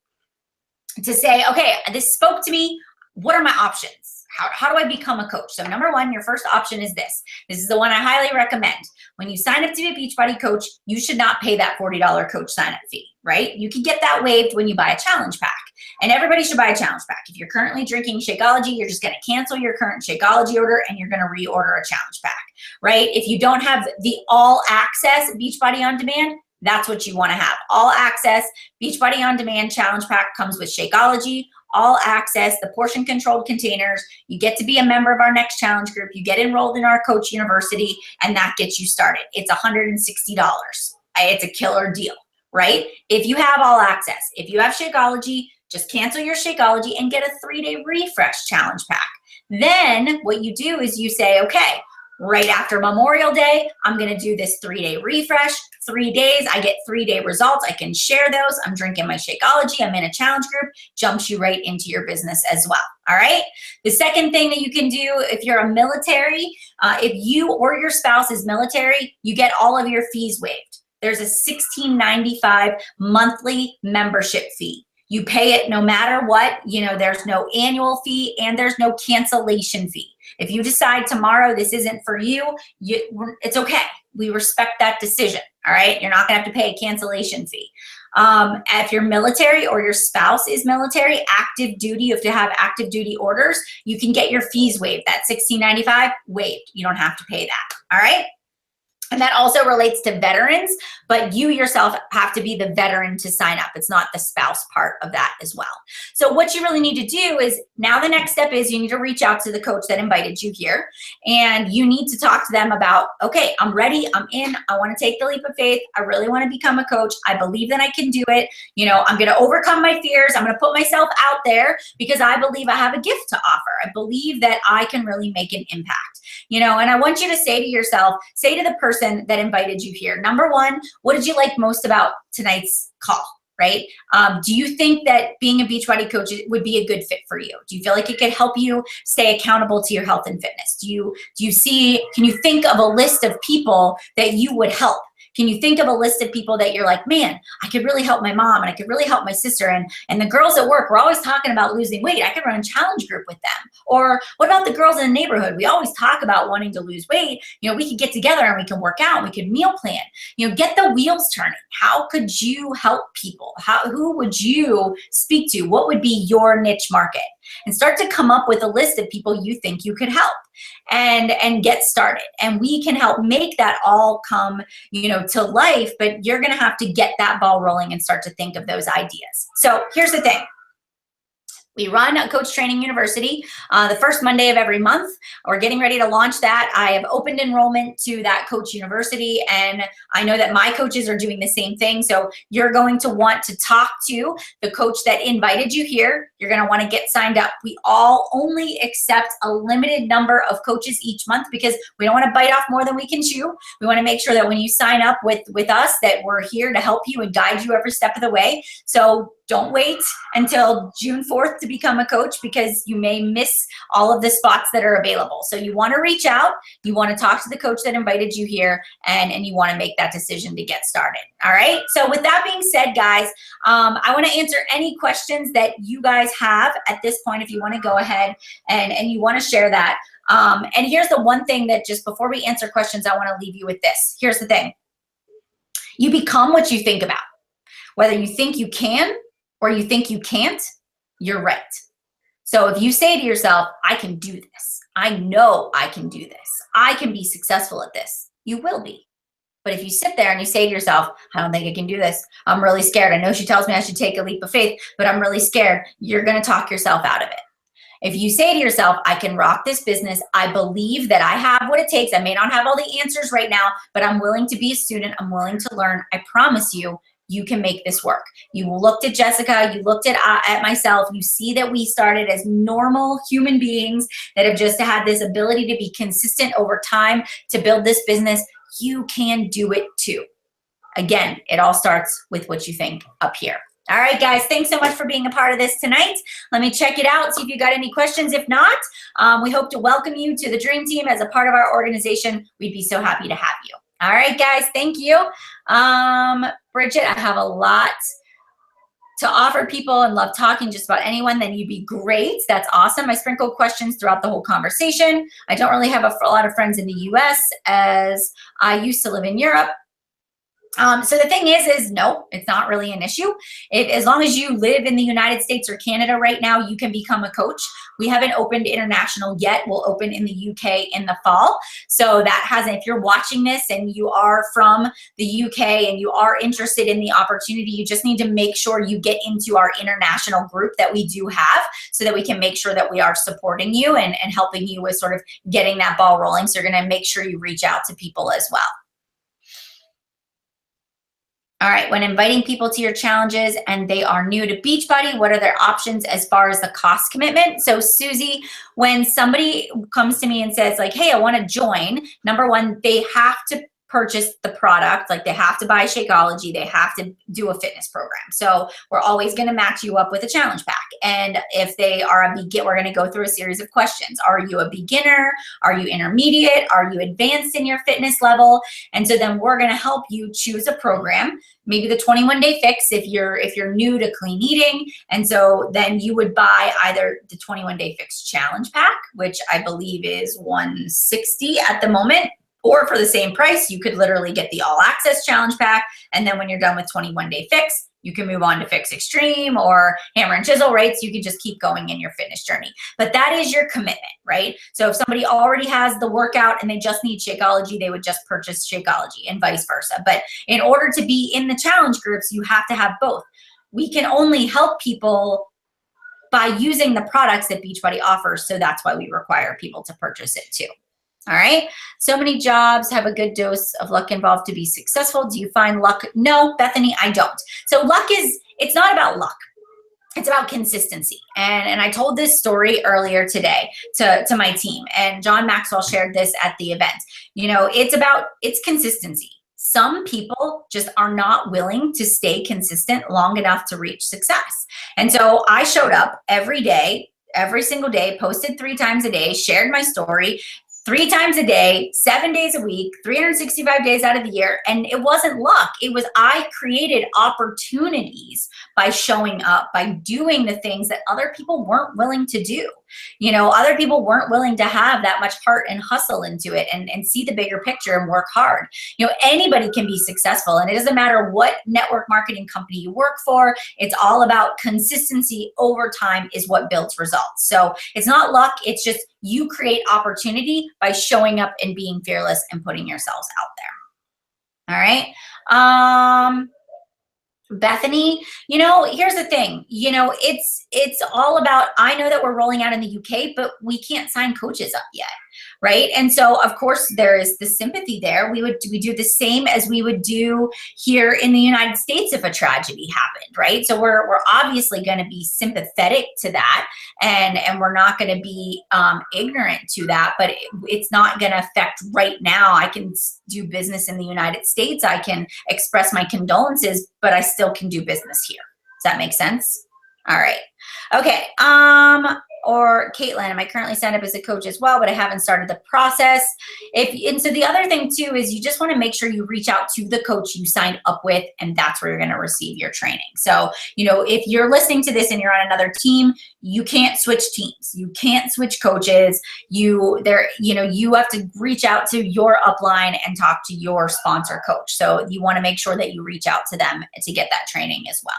say, okay, this spoke to me. What are my options? How do I become a coach? So number one, your first option is this. This is the one I highly recommend. When you sign up to be a Beachbody coach, you should not pay that $40 coach sign-up fee, right? You can get that waived when you buy a challenge pack. And everybody should buy a challenge pack. If you're currently drinking Shakeology, you're just going to cancel your current Shakeology order and you're going to reorder a challenge pack, right? If you don't have the all access Beachbody On Demand, that's what you want to have. All access Beachbody On Demand challenge pack comes with Shakeology, all access, the portion controlled containers. You get to be a member of our next challenge group. You get enrolled in our coach university and that gets you started. It's $160. It's a killer deal, right? If you have all access, if you have Shakeology, just cancel your Shakeology and get a 3-day refresh challenge pack. Then what you do is you say, okay, right after Memorial Day, I'm going to do this 3-day refresh. 3 days, I get 3-day results. I can share those. I'm drinking my Shakeology. I'm in a challenge group. Jumps you right into your business as well. All right. The second thing that you can do if you're a military, if you or your spouse is military, you get all of your fees waived. There's a $16.95 monthly membership fee. You pay it no matter what. You know, there's no annual fee and there's no cancellation fee. If you decide tomorrow this isn't for you, it's okay. We respect that decision, all right? You're not gonna have to pay a cancellation fee. If you're military or your spouse is military, active duty, you have to have active duty orders, you can get your fees waived. That $16.95 waived. You don't have to pay that, all right? And that also relates to veterans, but you yourself have to be the veteran to sign up. It's not the spouse part of that as well. So what you really need to do is, now the next step is you need to reach out to the coach that invited you here, and you need to talk to them about, okay, I'm ready, I'm in, I want to take the leap of faith, I really want to become a coach, I believe that I can do it, you know, I'm going to overcome my fears, I'm going to put myself out there because I believe I have a gift to offer. I believe that I can really make an impact, you know, and I want you to say to yourself, say to the person that invited you here, number one, what did you like most about tonight's call, right? Do you think that being a Beachbody coach would be a good fit for you? Do you feel like it could help you stay accountable to your health and fitness? Can you think of a list of people that you would help? Can you think of a list of people that you're like, man, I could really help my mom and I could really help my sister, and the girls at work, we're always talking about losing weight. I could run a challenge group with them. Or what about the girls in the neighborhood? We always talk about wanting to lose weight. You know, we could get together and we can work out, we could meal plan, you know, get the wheels turning. How could you help people? Who would you speak to? What would be your niche market? And start to come up with a list of people you think you could help and get started. And we can help make that all come, you know, to life, but you're going to have to get that ball rolling and start to think of those ideas. So here's the thing. We run a coach training university the first Monday of every month. We're getting ready to launch that. I have opened enrollment to that coach university, and I know that my coaches are doing the same thing. So you're going to want to talk to the coach that invited you here. You're going to want to get signed up. We all only accept a limited number of coaches each month because we don't want to bite off more than we can chew. We want to make sure that when you sign up with us, that we're here to help you and guide you every step of the way. So don't wait until June 4th to become a coach because you may miss all of the spots that are available. So you want to reach out, you want to talk to the coach that invited you here, and you want to make that decision to get started. All right. So with that being said, guys, I want to answer any questions that you guys have at this point. If you want to go ahead and you want to share that. And here's the one thing that just before we answer questions, I want to leave you with this. Here's the thing. You become what you think about. Whether you think you can or you think you can't, you're right. So if you say to yourself, I can do this, I know I can do this, I can be successful at this, you will be. But if you sit there and you say to yourself, I don't think I can do this, I'm really scared, I know she tells me I should take a leap of faith, but I'm really scared, you're gonna talk yourself out of it. If you say to yourself, I can rock this business, I believe that I have what it takes, I may not have all the answers right now, but I'm willing to be a student, I'm willing to learn, I promise you, you can make this work. You looked at Jessica, you looked at myself, you see that we started as normal human beings that have just had this ability to be consistent over time to build this business. You can do it too. Again, it all starts with what you think up here. All right, guys, thanks so much for being a part of this tonight. Let me check it out, see if you got any questions. If not, we hope to welcome you to the Dream Team as a part of our organization. We'd be so happy to have you. All right, guys, thank you. Bridget, I have a lot to offer people and love talking just about anyone, then you'd be great. That's awesome. I sprinkle questions throughout the whole conversation. I don't really have a lot of friends in the US as I used to live in Europe. So the thing is no, it's not really an issue. As long as you live in the United States or Canada right now, you can become a coach. We haven't opened international yet. We'll open in the UK in the fall. So that hasn't, if you're watching this and you are from the UK and you are interested in the opportunity, you just need to make sure you get into our international group that we do have so that we can make sure that we are supporting you and helping you with sort of getting that ball rolling. So you're going to make sure you reach out to people as well. All right, when inviting people to your challenges and they are new to Beachbody, what are their options as far as the cost commitment? So Susie, when somebody comes to me and says like, hey, I want to join, number one, they have to purchase the product, like they have to buy Shakeology, they have to do a fitness program. So we're always going to match you up with a challenge pack. And if they are a beginner, we're going to go through a series of questions. Are you a beginner? Are you intermediate? Are you advanced in your fitness level? And so then we're going to help you choose a program, maybe the 21-day fix if you're new to clean eating. And so then you would buy either the 21-day fix challenge pack, which I believe is $160 at the moment. Or for the same price, you could literally get the all access challenge pack. And then when you're done with 21-day fix, you can move on to fix extreme or hammer and chisel, right? So you can just keep going in your fitness journey. But that is your commitment, right? So if somebody already has the workout and they just need Shakeology, they would just purchase Shakeology and vice versa. But in order to be in the challenge groups, you have to have both. We can only help people by using the products that Beachbody offers. So that's why we require people to purchase it too. All right. So many jobs have a good dose of luck involved to be successful. Do you find luck? No, Bethany, I don't. So luck it's not about luck. It's about consistency. And I told this story earlier today to my team, and John Maxwell shared this at the event. You know, it's consistency. Some people just are not willing to stay consistent long enough to reach success. And so I showed up every day, every single day, posted 3 times a day, shared my story, 3 times a day, 7 days a week, 365 days out of the year. And it wasn't luck. It was I created opportunities by showing up, by doing the things that other people weren't willing to do. You know, other people weren't willing to have that much heart and hustle into it and see the bigger picture and work hard. You know, anybody can be successful, and it doesn't matter what network marketing company you work for. It's all about consistency over time is what builds results. So it's not luck. It's just you create opportunity by showing up and being fearless and putting yourselves out there. All right. Bethany, you know, here's the thing, you know, it's all about, I know that we're rolling out in the UK, but we can't sign coaches up yet, right? And so of course there is the sympathy there. We do the same as we would do here in the United States if a tragedy happened, right? So we're obviously going to be sympathetic to that, and we're not going to be ignorant to that, but it's not going to affect right now. I can do business in the United States. I can express my condolences, but I still can do business here. Does that make sense? All right. Okay. Or Caitlin, am I currently signed up as a coach as well, but I haven't started the process. And so the other thing too is you just want to make sure you reach out to the coach you signed up with, and that's where you're going to receive your training. So, you know, if you're listening to this and you're on another team, you can't switch teams. You can't switch coaches. You have to reach out to your upline and talk to your sponsor coach. So you want to make sure that you reach out to them to get that training as well.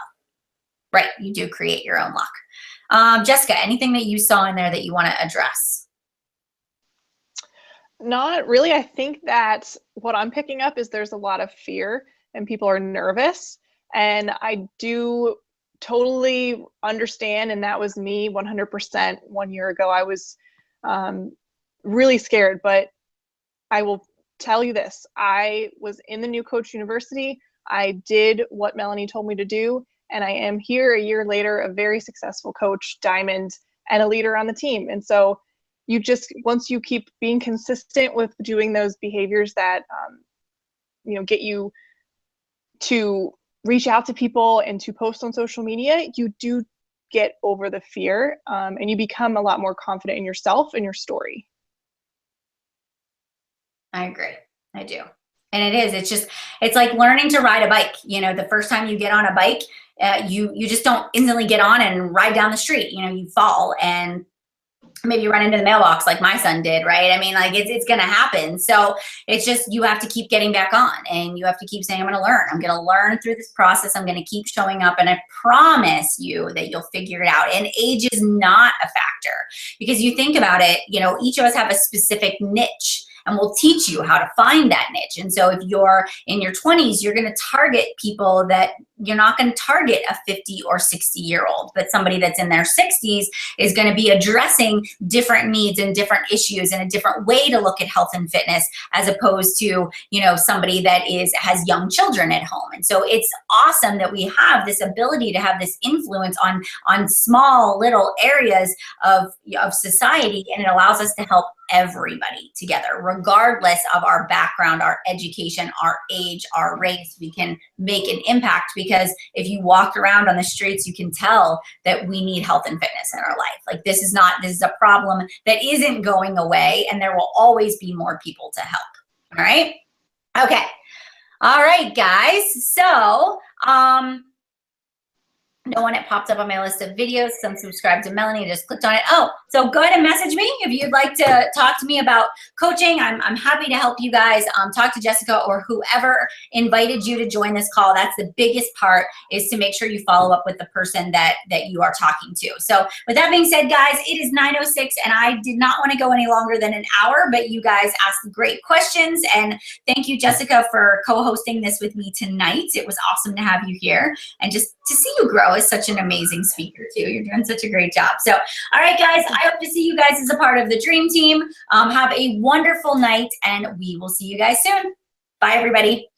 Right. You do create your own luck. Jessica, anything that you saw in there that you want to address? Not really. I think that what I'm picking up is there's a lot of fear and people are nervous. And I do totally understand. And that was me 100% 1 year ago. I was really scared, but I will tell you this. I was in the New Coach University. I did what Melanie told me to do. And I am here a year later, a very successful coach, diamond, and a leader on the team. And so you just, once you keep being consistent with doing those behaviors that, get you to reach out to people and to post on social media, you do get over the fear, and you become a lot more confident in yourself and your story. I agree. I do. And it is, it's like learning to ride a bike. You know, the first time you get on a bike, you just don't instantly get on and ride down the street. You know, you fall and maybe run into the mailbox like my son did, right? I mean, like it's going to happen. So it's just, you have to keep getting back on, and you have to keep saying, I'm going to learn. I'm going to learn through this process. I'm going to keep showing up, and I promise you that you'll figure it out. And age is not a factor, because you think about it, you know, each of us have a specific niche, and we'll teach you how to find that niche. And so if you're in your 20s, you're going to target people that you're not going to target a 50 or 60-year-old, but somebody that's in their 60s is going to be addressing different needs and different issues and a different way to look at health and fitness, as opposed to, you know, somebody that has young children at home. And so it's awesome that we have this ability to have this influence on small little areas of society, and it allows us to help everybody together, regardless of our background, our education, our age, our race. We can make an impact, because if you walk around on the streets, you can tell that we need health and fitness in our life. Like this is a problem that isn't going away, and there will always be more people to help. All right. Okay. All right, guys. So, no one, it popped up on my list of videos. Some subscribed to Melanie, just clicked on it. Oh, so go ahead and message me if you'd like to talk to me about coaching. I'm happy to help you guys. Talk to Jessica or whoever invited you to join this call. That's the biggest part, is to make sure you follow up with the person that you are talking to. So with that being said, guys, it is 9:06, and I did not want to go any longer than an hour, but you guys asked great questions, and thank you, Jessica, for co-hosting this with me tonight. It was awesome to have you here, and just to see you grow is such an amazing speaker too. You're doing such a great job. So, all right, guys, I hope to see you guys as a part of the dream team. Have a wonderful night, and we will see you guys soon. Bye, everybody.